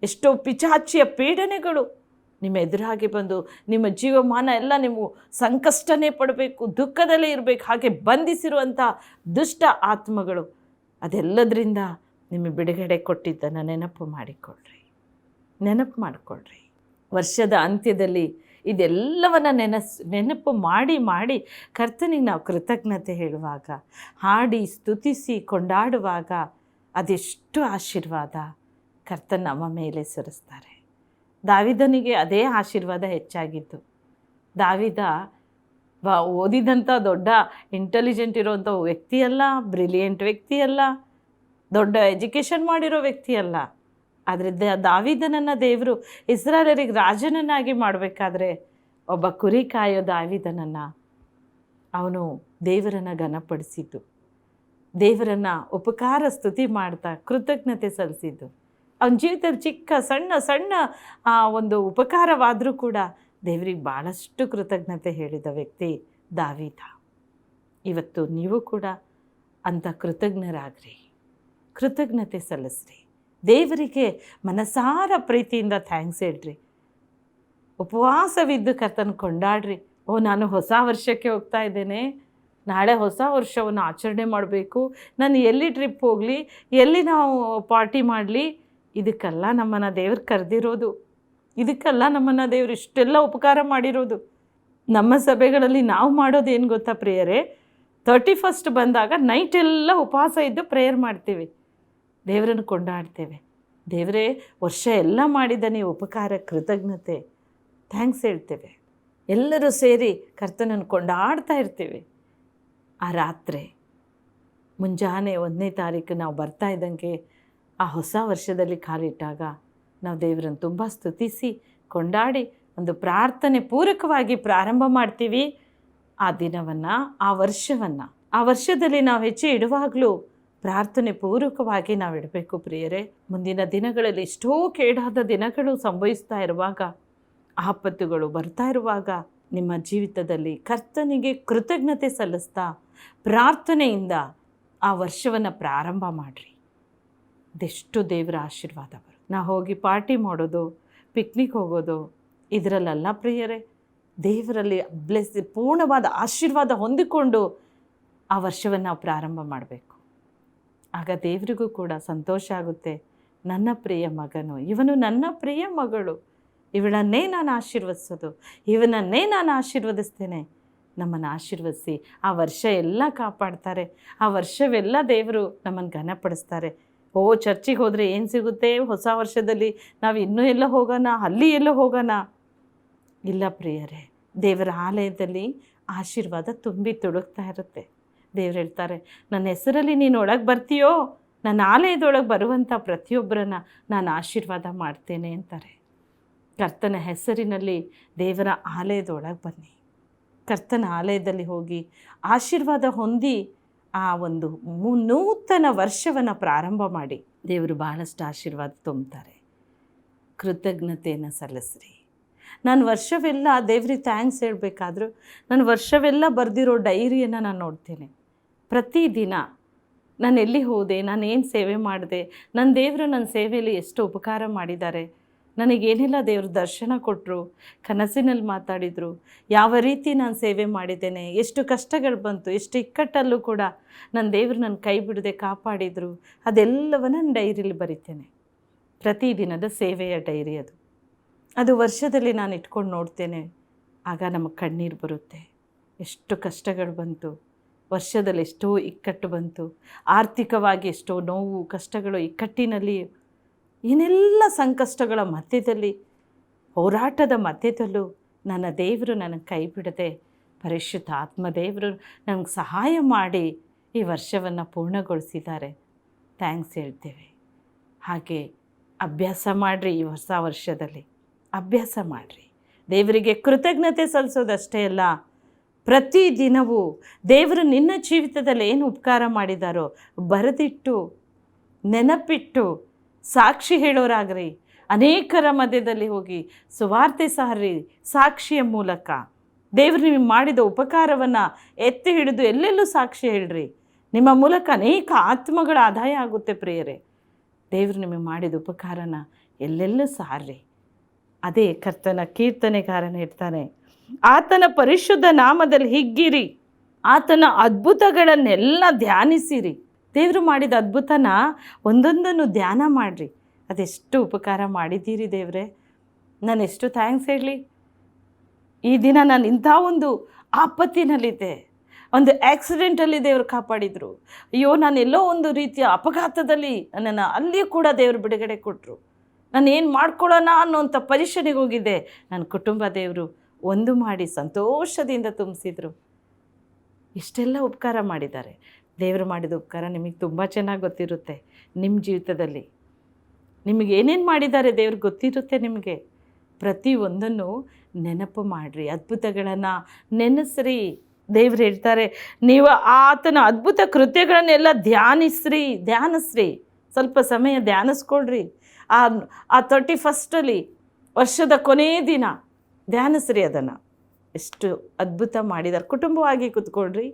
ಎಷ್ಟೋ ಪಿಚಾಚಿಯ ಪೀಡನೆಗಳು ನಿಮ್ಮ ಎದುರಾಗಿ ಬಂದು ನಿಮ್ಮ ಜೀವಮಾನ ಎಲ್ಲ ನೀವು ಸಂಕಷ್ಟನೇ ಪಡಬೇಕು, ದುಃಖದಲ್ಲೇ ಇರಬೇಕು ಹಾಗೆ ಬಂಧಿಸಿರುವಂಥ ದುಷ್ಟ ಆತ್ಮಗಳು, ಅದೆಲ್ಲದರಿಂದ ನಿಮಗೆ ಬಿಡುಗಡೆ ಕೊಟ್ಟಿದ್ದನ್ನು ನೆನಪು ಮಾಡಿಕೊಳ್ಳ್ರಿ. ವರ್ಷದ ಅಂತ್ಯದಲ್ಲಿ ಇದೆಲ್ಲವನ್ನು ನೆನಪು ಮಾಡಿ ಕರ್ತನಿಗೆ ನಾವು ಕೃತಜ್ಞತೆ ಹೇಳುವಾಗ, ಹಾಡಿ ಸ್ತುತಿಸಿ ಕೊಂಡಾಡುವಾಗ ಅದೆಷ್ಟು ಆಶೀರ್ವಾದ ಕರ್ತನ ನಮ್ಮ ಮೇಲೆ ಸುರಿಸ್ತಾರೆ. ದಾವಿದನಿಗೆ ಅದೇ ಆಶೀರ್ವಾದ ಹೆಚ್ಚಾಗಿತ್ತು. ದಾವಿದ ಓದಿದಂಥ ದೊಡ್ಡ ಇಂಟೆಲಿಜೆಂಟ್ ಇರೋವಂಥ ವ್ಯಕ್ತಿಯಲ್ಲ, ಬ್ರಿಲಿಯಂಟ್ ವ್ಯಕ್ತಿಯಲ್ಲ, ದೊಡ್ಡ ಎಜುಕೇಷನ್ ಮಾಡಿರೋ ವ್ಯಕ್ತಿಯಲ್ಲ. ಆದರೆ ದಾವಿದನನ್ನು ದೇವರು ಇಸ್ರಾಯೇಲರಿಗೆ ರಾಜನನ್ನಾಗಿ ಮಾಡಬೇಕಾದ್ರೆ ಒಬ್ಬ ಕುರಿ ಕಾಯೋ ದಾವಿದನನ್ನು ಅವನು ದೇವರನ್ನು ಘನಪಡಿಸಿದ್ದು, ದೇವರನ್ನು ಉಪಕಾರ ಸ್ತುತಿ ಮಾಡ್ತಾ ಕೃತಜ್ಞತೆ ಸಲ್ಲಿಸಿದ್ದು. ಅವನ ಜೀವಿತದಲ್ಲಿ ಚಿಕ್ಕ ಸಣ್ಣ ಸಣ್ಣ ಒಂದು ಉಪಕಾರವಾದರೂ ಕೂಡ ದೇವರಿಗೆ ಭಾಳಷ್ಟು ಕೃತಜ್ಞತೆ ಹೇಳಿದ ವ್ಯಕ್ತಿ ದಾವಿದ. ಇವತ್ತು ನೀವು ಕೂಡ ಅಂಥ ಕೃತಜ್ಞರಾಗ್ರಿ, ಕೃತಜ್ಞತೆ ಸಲ್ಲಿಸ್ರಿ, ದೇವರಿಗೆ ಮನಸಾರ ಪ್ರೀತಿಯಿಂದ ಥ್ಯಾಂಕ್ಸ್ ಹೇಳ್ರಿ, ಉಪವಾಸವಿದ್ದು ಕರ್ತನ ಕೊಂಡಾಡ್ರಿ. ನಾನು ಹೊಸ ವರ್ಷಕ್ಕೆ ಹೋಗ್ತಾ ಇದ್ದೇನೆ, ನಾಳೆ ಹೊಸ ವರ್ಷವನ್ನು ಆಚರಣೆ ಮಾಡಬೇಕು, ನಾನು ಎಲ್ಲಿ ಟ್ರಿಪ್ ಹೋಗಲಿ, ಎಲ್ಲಿ ನಾವು ಪಾರ್ಟಿ ಮಾಡಲಿ, ಇದಕ್ಕೆಲ್ಲ ನಮ್ಮನ್ನು ದೇವ್ರು ಕರೆದಿರೋದು, ಇದಕ್ಕೆಲ್ಲ ನಮ್ಮನ್ನು ದೇವರು ಇಷ್ಟೆಲ್ಲ ಉಪಕಾರ ಮಾಡಿರೋದು. ನಮ್ಮ ಸಭೆಗಳಲ್ಲಿ ನಾವು ಮಾಡೋದು ಏನು ಗೊತ್ತಾ ಪ್ರೇಯರೇ, 31st ಬಂದಾಗ ನೈಟೆಲ್ಲ ಉಪವಾಸ ಇದ್ದು ಪ್ರೇಯರ್ ಮಾಡ್ತೀವಿ, ದೇವರನ್ನು ಕೊಂಡಾಡ್ತೇವೆ. ದೇವರೇ ವರ್ಷ ಎಲ್ಲ ಮಾಡಿದ ನೀವು ಉಪಕಾರ, ಕೃತಜ್ಞತೆ, ಥ್ಯಾಂಕ್ಸ್ ಹೇಳ್ತೇವೆ. ಎಲ್ಲರೂ ಸೇರಿ ಕರ್ತನನ್ನು ಕೊಂಡಾಡ್ತಾ ಇರ್ತೀವಿ. ಆ ರಾತ್ರಿ ಮುಂಜಾನೆ 1ನೇ ತಾರೀಕು ನಾವು ಬರ್ತಾ ಇದ್ದಂಗೆ ಆ ಹೊಸ ವರ್ಷದಲ್ಲಿ ಕಾಲಿಟ್ಟಾಗ ನಾವು ದೇವರನ್ನು ತುಂಬ ಸ್ತುತಿಸಿ ಕೊಂಡಾಡಿ ಒಂದು ಪ್ರಾರ್ಥನೆ ಪೂರಕವಾಗಿ ಪ್ರಾರಂಭ ಮಾಡ್ತೀವಿ. ಆ ದಿನವನ್ನು, ಆ ವರ್ಷವನ್ನು, ಆ ವರ್ಷದಲ್ಲಿ ನಾವು ಹೆಚ್ಚು ಇಡುವಾಗಲೂ ಪ್ರಾರ್ಥನೆ ಪೂರ್ವಕವಾಗಿ ನಾವು ಇಡಬೇಕು ಪ್ರಿಯರೇ. ಮುಂದಿನ ದಿನಗಳಲ್ಲಿ ಎಷ್ಟೋ ಕೇಡಾದ ದಿನಗಳು ಸಂಭವಿಸ್ತಾ ಇರುವಾಗ, ಆಪತ್ತುಗಳು ಬರ್ತಾ ಇರುವಾಗ, ನಿಮ್ಮ ಜೀವಿತದಲ್ಲಿ ಕರ್ತನಿಗೆ ಕೃತಜ್ಞತೆ ಸಲ್ಲಿಸ್ತಾ ಪ್ರಾರ್ಥನೆಯಿಂದ ಆ ವರ್ಷವನ್ನು ಪ್ರಾರಂಭ ಮಾಡಿರಿ. ಅದೆಷ್ಟು ದೇವರ ಆಶೀರ್ವಾದ ಬರು. ನಾವು ಹೋಗಿ ಪಾರ್ಟಿ ಮಾಡೋದು, ಪಿಕ್ನಿಕ್ ಹೋಗೋದು ಇದರಲ್ಲೆಲ್ಲ ಪ್ರಿಯರೇ, ದೇವರಲ್ಲಿ ಪೂರ್ಣವಾದ ಆಶೀರ್ವಾದ ಹೊಂದಿಕೊಂಡು ಆ ವರ್ಷವನ್ನು ನಾವು ಪ್ರಾರಂಭ ಮಾಡಬೇಕು. ಆಗ ದೇವರಿಗೂ ಕೂಡ ಸಂತೋಷ ಆಗುತ್ತೆ. ನನ್ನ ಪ್ರಿಯ ಮಗನು, ಇವನು ನನ್ನ ಪ್ರಿಯ ಮಗಳು, ಇವಳನ್ನೇ ನಾನು ಆಶೀರ್ವದಿಸೋದು, ಇವನನ್ನೇ ನಾನು ಆಶೀರ್ವದಿಸ್ತೇನೆ. ನಮ್ಮನ್ನು ಆಶೀರ್ವದಿಸಿ ಆ ವರ್ಷ ಎಲ್ಲ ಕಾಪಾಡ್ತಾರೆ. ಆ ವರ್ಷವೆಲ್ಲ ದೇವರು ನಮ್ಮನ್ನು ಘನಪಡಿಸ್ತಾರೆ. ಚರ್ಚಿಗೆ ಹೋದರೆ ಏನು ಸಿಗುತ್ತೆ, ಹೊಸ ವರ್ಷದಲ್ಲಿ ನಾವು ಇನ್ನೂ ಎಲ್ಲ ಹೋಗೋಣ, ಅಲ್ಲಿ ಎಲ್ಲೋ ಹೋಗೋಣ? ಇಲ್ಲ ಪ್ರಿಯರೇ, ದೇವರ ಆಲಯದಲ್ಲಿ ಆಶೀರ್ವಾದ ತುಂಬಿ ತುಳುಕ್ತಾ ಇರುತ್ತೆ. ದೇವ್ರು ಹೇಳ್ತಾರೆ, ನನ್ನ ಹೆಸರಲ್ಲಿ ನೀನು ಒಳಗೆ ಬರ್ತೀಯೋ, ನನ್ನ ಆಲಯದೊಳಗೆ ಬರುವಂಥ ಪ್ರತಿಯೊಬ್ಬರನ್ನ ನಾನು ಆಶೀರ್ವಾದ ಮಾಡ್ತೇನೆ ಅಂತಾರೆ. ಕರ್ತನ ಹೆಸರಿನಲ್ಲಿ ದೇವರ ಆಲಯದೊಳಗೆ ಬನ್ನಿ, ಕರ್ತನ ಆಲಯದಲ್ಲಿ ಹೋಗಿ ಆಶೀರ್ವಾದ ಹೊಂದಿ ಆ ಒಂದು ನೂತನ ವರ್ಷವನ್ನು ಪ್ರಾರಂಭ ಮಾಡಿ. ದೇವರು ಭಾಳಷ್ಟು ಆಶೀರ್ವಾದ ತುಂಬ್ತಾರೆ. ಕೃತಜ್ಞತೆಯನ್ನು ಸಲ್ಲಿಸ್ರಿ. ನಾನು ವರ್ಷವೆಲ್ಲ ದೇವ್ರಿಗೆ ಥ್ಯಾಂಕ್ಸ್ ಹೇಳಬೇಕಾದ್ರೂ ನಾನು ವರ್ಷವೆಲ್ಲ ಬರೆದಿರೋ ಡೈರಿಯನ್ನು ನಾನು ನೋಡ್ತೇನೆ. ಪ್ರತಿದಿನ ನಾನು ಎಲ್ಲಿ ಹೋದೆ, ನಾನು ಏನು ಸೇವೆ ಮಾಡಿದೆ, ನನ್ನ ದೇವರು ನನ್ನ ಸೇವೆಯಲ್ಲಿ ಎಷ್ಟು ಉಪಕಾರ ಮಾಡಿದ್ದಾರೆ, ನನಗೇನೆಲ್ಲ ದೇವರು ದರ್ಶನ ಕೊಟ್ಟರು, ಕನಸಿನಲ್ಲಿ ಮಾತಾಡಿದರು, ಯಾವ ರೀತಿ ನಾನು ಸೇವೆ ಮಾಡಿದ್ದೇನೆ, ಎಷ್ಟು ಕಷ್ಟಗಳು ಬಂತು, ಎಷ್ಟು ಇಕ್ಕಟ್ಟಲ್ಲೂ ಕೂಡ ನನ್ನ ದೇವರು ನನ್ನ ಕೈ ಬಿಡದೆ ಕಾಪಾಡಿದರು, ಅದೆಲ್ಲವನ್ನು ನಾನು ಡೈರಿಲಿ ಬರಿತೇನೆ. ಪ್ರತಿದಿನದ ಸೇವೆಯ ಡೈರಿ ಅದು ವರ್ಷದಲ್ಲಿ ನಾನು ಇಟ್ಕೊಂಡು ನೋಡ್ತೇನೆ. ಆಗ ನಮಗೆ ಕಣ್ಣೀರು ಬರುತ್ತೆ. ಎಷ್ಟು ಕಷ್ಟಗಳು ಬಂತು, ವರ್ಷದಲ್ಲಿ ಎಷ್ಟೋ ಇಕ್ಕಟ್ಟು ಬಂತು, ಆರ್ಥಿಕವಾಗಿ ಎಷ್ಟೋ ನೋವು, ಕಷ್ಟಗಳು, ಇಕ್ಕಟ್ಟಿನಲ್ಲಿ ಏನೆಲ್ಲ ಸಂಕಷ್ಟಗಳ ಮಧ್ಯದಲ್ಲಿ, ಹೋರಾಟದ ಮಧ್ಯದಲ್ಲೂ ನನ್ನ ದೇವರು ನನಗೆ ಕೈ ಬಿಡದೆ ಪರಿಶುದ್ಧ ಆತ್ಮದೇವರು ನನಗೆ ಸಹಾಯ ಮಾಡಿ ಈ ವರ್ಷವನ್ನು ಪೂರ್ಣಗೊಳಿಸಿದ್ದಾರೆ. ಥ್ಯಾಂಕ್ಸ್ ಹೇಳ್ತೇವೆ. ಹಾಗೆ ಅಭ್ಯಾಸ ಮಾಡಿರಿ. ಈ ಹೊಸ ವರ್ಷದಲ್ಲಿ ಅಭ್ಯಾಸ ಮಾಡಿರಿ. ದೇವರಿಗೆ ಕೃತಜ್ಞತೆ ಸಲ್ಲಿಸೋದಷ್ಟೇ ಅಲ್ಲ, ಪ್ರತಿದಿನವೂ ದೇವರು ನಿನ್ನ ಜೀವಿತದಲ್ಲಿ ಏನು ಉಪಕಾರ ಮಾಡಿದಾರೋ ಬರೆದಿಟ್ಟು ನೆನಪಿಟ್ಟು ಸಾಕ್ಷಿ ಹೇಳೋರಾಗ್ರಿ. ಅನೇಕರ ಮಧ್ಯದಲ್ಲಿ ಹೋಗಿ ಸುವಾರ್ತೆ ಸಾರ್ರಿ. ಸಾಕ್ಷಿಯ ಮೂಲಕ ದೇವರು ನಿಮಗೆ ಮಾಡಿದ ಉಪಕಾರವನ್ನು ಎತ್ತಿ ಹಿಡಿದು ಎಲ್ಲೆಲ್ಲೂ ಸಾಕ್ಷಿ ಹೇಳ್ರಿ. ನಿಮ್ಮ ಮೂಲಕ ಅನೇಕ ಆತ್ಮಗಳ ಆದಾಯ ಆಗುತ್ತೆ ಪ್ರಿಯರೇ. ದೇವರು ನಿಮಗೆ ಮಾಡಿದ ಉಪಕಾರನ ಎಲ್ಲೆಲ್ಲೂ ಸಾರ್ರಿ. ಅದೇ ಕರ್ತನ ಕೀರ್ತನೆಗಾರನ ಇರ್ತಾನೆ, ಆತನ ಪರಿಶುದ್ಧ ನಾಮದಲ್ಲಿ ಹಿಗ್ಗಿರಿ, ಆತನ ಅದ್ಭುತಗಳನ್ನೆಲ್ಲ ಧ್ಯಾನಿಸಿರಿ. ದೇವರು ಮಾಡಿದ ಅದ್ಭುತನ ಒಂದೊಂದನ್ನು ಧ್ಯಾನ ಮಾಡಿರಿ. ಅದೆಷ್ಟು ಉಪಕಾರ ಮಾಡಿದ್ದೀರಿ ದೇವರೇ. ನಾನು ಎಷ್ಟು ಥ್ಯಾಂಕ್ಸ್ ಹೇಳಲಿ. ಈ ದಿನ ನಾನು ಇಂಥ ಒಂದು ಆಪತ್ತಿನಲ್ಲಿದ್ದೆ, ಒಂದು ಆಕ್ಸಿಡೆಂಟಲ್ಲಿ ದೇವರು ಕಾಪಾಡಿದರು. ಅಯ್ಯೋ, ನಾನು ಎಲ್ಲೋ ಒಂದು ರೀತಿಯ ಅಪಘಾತದಲ್ಲಿ ನನ್ನನ್ನು ಅಲ್ಲಿಯೂ ಕೂಡ ದೇವರು ಬಿಡುಗಡೆ ಕೊಟ್ಟರು. ನಾನು ಏನು ಮಾಡ್ಕೊಳ್ಳೋಣ ಅನ್ನೋಂಥ ಪರಿಶೀಲನೆಗೆ ಹೋಗಿದ್ದೆ. ನನ್ನ ಕುಟುಂಬ ದೇವರು ಒಂದು ಮಾಡಿ ಸಂತೋಷದಿಂದ ತುಂಬಿಸಿದರು. ಇಷ್ಟೆಲ್ಲ ಉಪಕಾರ ಮಾಡಿದ್ದಾರೆ. ದೇವರು ಮಾಡಿದ ಉಪಕಾರ ನಿಮಗೆ ತುಂಬ ಚೆನ್ನಾಗಿ ಗೊತ್ತಿರುತ್ತೆ. ನಿಮ್ಮ ಜೀವಿತದಲ್ಲಿ ನಿಮಗೆ ಏನೇನು ಮಾಡಿದ್ದಾರೆ ದೇವ್ರಿಗೆ ಗೊತ್ತಿರುತ್ತೆ. ನಿಮಗೆ ಪ್ರತಿಯೊಂದನ್ನು ನೆನಪು ಮಾಡಿರಿ, ಅದ್ಭುತಗಳನ್ನು ನೆನೆಸ್ರಿ. ದೇವ್ರು ಹೇಳ್ತಾರೆ, ನೀವು ಆತನ ಅದ್ಭುತ ಕೃತ್ಯಗಳನ್ನೆಲ್ಲ ಧ್ಯಾನಿಸ್ರಿ. ಸ್ವಲ್ಪ ಸಮಯ ಧ್ಯಾನಿಸ್ಕೊಳ್ರಿ. ಆ 31st ವರ್ಷದ ಕೊನೆಯ ದಿನ ಧ್ಯಾನಿಸ್ರಿ ಅದನ್ನು. ಎಷ್ಟು ಅದ್ಭುತ ಮಾಡಿದ್ದಾರೆ. ಕುಟುಂಬವಾಗಿ ಕೂತ್ಕೊಳ್ರಿ.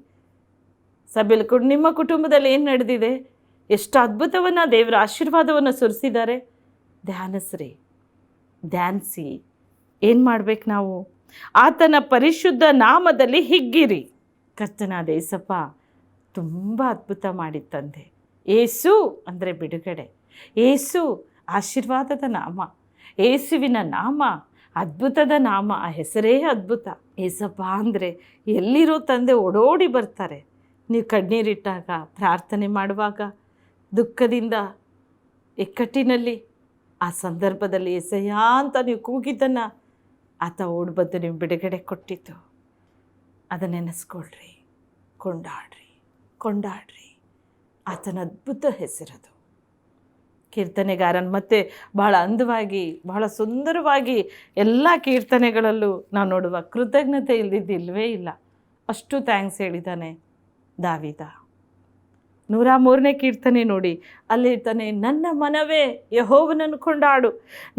ಸಭೆಯಲ್ಲಿ ನಿಮ್ಮ ಕುಟುಂಬದಲ್ಲಿ ಏನು ನಡೆದಿದೆ, ಎಷ್ಟು ಅದ್ಭುತವನ್ನು ದೇವರ ಆಶೀರ್ವಾದವನ್ನು ಸುರಿಸಿದ್ದಾರೆ. ಧ್ಯಾನಿಸಿ. ಏನು ಮಾಡಬೇಕು ನಾವು? ಆತನ ಪರಿಶುದ್ಧ ನಾಮದಲ್ಲಿ ಹಿಗ್ಗಿರಿ. ಕರ್ತನಾದ ಯೇಸಪ್ಪ ತುಂಬ ಅದ್ಭುತ ಮಾಡಿತ್ತಂತೆ. ಏಸು ಅಂದರೆ ಬಿಡುಗಡೆ, ಏಸು ಆಶೀರ್ವಾದದ ನಾಮ, ಏಸುವಿನ ನಾಮ ಅದ್ಭುತದ ನಾಮ. ಆ ಹೆಸರೇ ಅದ್ಭುತ. ಏಸಪ್ಪ ಅಂದರೆ ಎಲ್ಲಿರೋ ತಂದೆ ಓಡೋಡಿ ಬರ್ತಾರೆ. ನೀವು ಕಣ್ಣೀರಿಟ್ಟಾಗ, ಪ್ರಾರ್ಥನೆ ಮಾಡುವಾಗ, ದುಃಖದಿಂದ ಇಕ್ಕಟ್ಟಿನಲ್ಲಿ, ಆ ಸಂದರ್ಭದಲ್ಲಿ ಎಸೆಯ ಅಂತ ನೀವು ಕೂಗಿದ್ದನ್ನು ಆತ ಓಡ್ಬಂದು ನೀವು ಬಿಡುಗಡೆ ಕೊಟ್ಟಿದ್ದು. ಅದನ್ನು ನೆನೆಸ್ಕೊಳ್ರಿ, ಕೊಂಡಾಡ್ರಿ. ಆತನ ಅದ್ಭುತ ಹೆಸರದು. ಕೀರ್ತನೆಗಾರನ್ ಮತ್ತೆ ಬಹಳ ಅಂದವಾಗಿ, ಬಹಳ ಸುಂದರವಾಗಿ ಎಲ್ಲ ಕೀರ್ತನೆಗಳಲ್ಲೂ ನಾವು ನೋಡುವ ಕೃತಜ್ಞತೆ ಇಲ್ಲದಿದ್ದಿಲ್ವೇ ಇಲ್ಲ. ಅಷ್ಟು ಥ್ಯಾಂಕ್ಸ್ ಹೇಳಿದ್ದಾನೆ ದಾವೀದ. 103ನೇ ಕೀರ್ತನೆ ನೋಡಿ, ಅಲ್ಲಿರ್ತಾನೆ, ನನ್ನ ಮನವೇ ಯೆಹೋವನನ್ನು ಕೊಂಡಾಡು,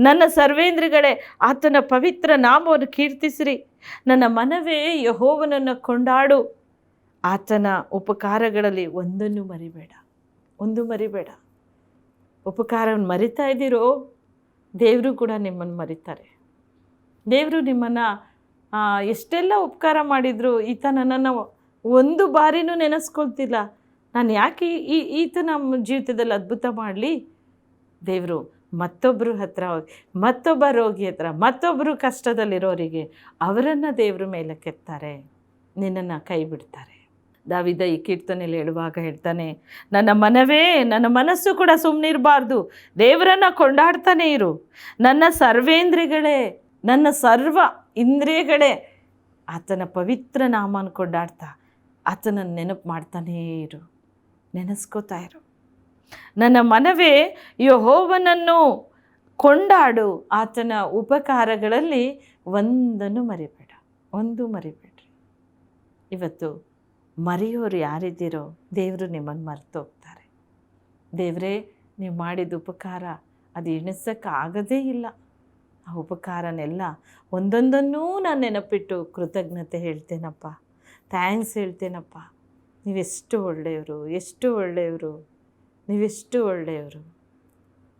ನನ್ನ ಸರ್ವೇಂದ್ರಿಗಳೇ ಆತನ ಪವಿತ್ರ ನಾಮವನ್ನು ಕೀರ್ತಿಸಿರಿ. ನನ್ನ ಮನವೇ ಯೆಹೋವನನ್ನು ಕೊಂಡಾಡು, ಆತನ ಉಪಕಾರಗಳಲ್ಲಿ ಒಂದನ್ನು ಮರಿಬೇಡ. ಉಪಕಾರವನ್ನು ಮರಿತಾ ಇದ್ದೀರೋ, ದೇವರು ಕೂಡ ನಿಮ್ಮನ್ನು ಮರಿತಾರೆ. ದೇವರು ನಿಮ್ಮನ್ನು ಎಷ್ಟೆಲ್ಲ ಉಪಕಾರ ಮಾಡಿದ್ರು, ಈತ ನನ್ನನ್ನು ಒಂದು ಬಾರಿನೂ ನೆನೆಸ್ಕೊಳ್ತಿಲ್ಲ, ನಾನು ಯಾಕೆ ಈತ ನಮ್ಮ ಜೀವಿತದಲ್ಲಿ ಅದ್ಭುತ ಮಾಡಲಿ? ದೇವರು ಮತ್ತೊಬ್ಬರ ಹತ್ರ ಹೋಗಿ, ಮತ್ತೊಬ್ಬ ರೋಗಿ ಹತ್ರ, ಮತ್ತೊಬ್ಬರು ಕಷ್ಟದಲ್ಲಿರೋರಿಗೆ ಅವರನ್ನು ದೇವರು ಮೇಲೆ ಕೆತ್ತಾರೆ, ನಿನ್ನನ್ನು ಕೈ ಬಿಡ್ತಾರೆ. ದಾವೀದ ಈ ಕೀರ್ತನೆಯಲ್ಲಿ ಹೇಳುವಾಗ ಹೇಳ್ತಾನೆ, ನನ್ನ ಮನವೇ, ನನ್ನ ಮನಸ್ಸು ಕೂಡ ಸುಮ್ಮನಿರಬಾರ್ದು, ದೇವರನ್ನು ಕೊಂಡಾಡ್ತಾನೆ ಇರು. ನನ್ನ ಸರ್ವೇಂದ್ರಿಯಗಳೇ, ನನ್ನ ಸರ್ವ ಇಂದ್ರಿಯಗಳೇ ಆತನ ಪವಿತ್ರ ನಾಮನ ಕೊಂಡಾಡ್ತಾ ಆತನನ್ನು ನೆನಪು ಮಾಡ್ತಾನೇ ಇರು, ನೆನೆಸ್ಕೋತಾ ಇರು. ನನ್ನ ಮನವೇ ಯೆಹೋವನನ್ನು ಕೊಂಡಾಡು, ಆತನ ಉಪಕಾರಗಳಲ್ಲಿ ಒಂದು ಮರಿಬೇಡ್ರಿ. ಇವತ್ತು ಮರೆಯೋರು ಯಾರಿದ್ದೀರೋ ದೇವರು ನಿಮ್ಮನ್ನು ಮರೆತೋಗ್ತಾರೆ. ದೇವರೇ, ನೀವು ಮಾಡಿದ ಉಪಕಾರ ಅದು ಎಣಿಸೋಕ್ಕಾಗದೇ ಇಲ್ಲ. ಆ ಉಪಕಾರನೆಲ್ಲ ಒಂದೊಂದನ್ನೂ ನಾನು ನೆನಪಿಟ್ಟು ಕೃತಜ್ಞತೆ ಹೇಳ್ತೇನಪ್ಪ, ಥ್ಯಾಂಕ್ಸ್ ಹೇಳ್ತೇನಪ್ಪ. ನೀವೆಷ್ಟು ಒಳ್ಳೆಯವರು.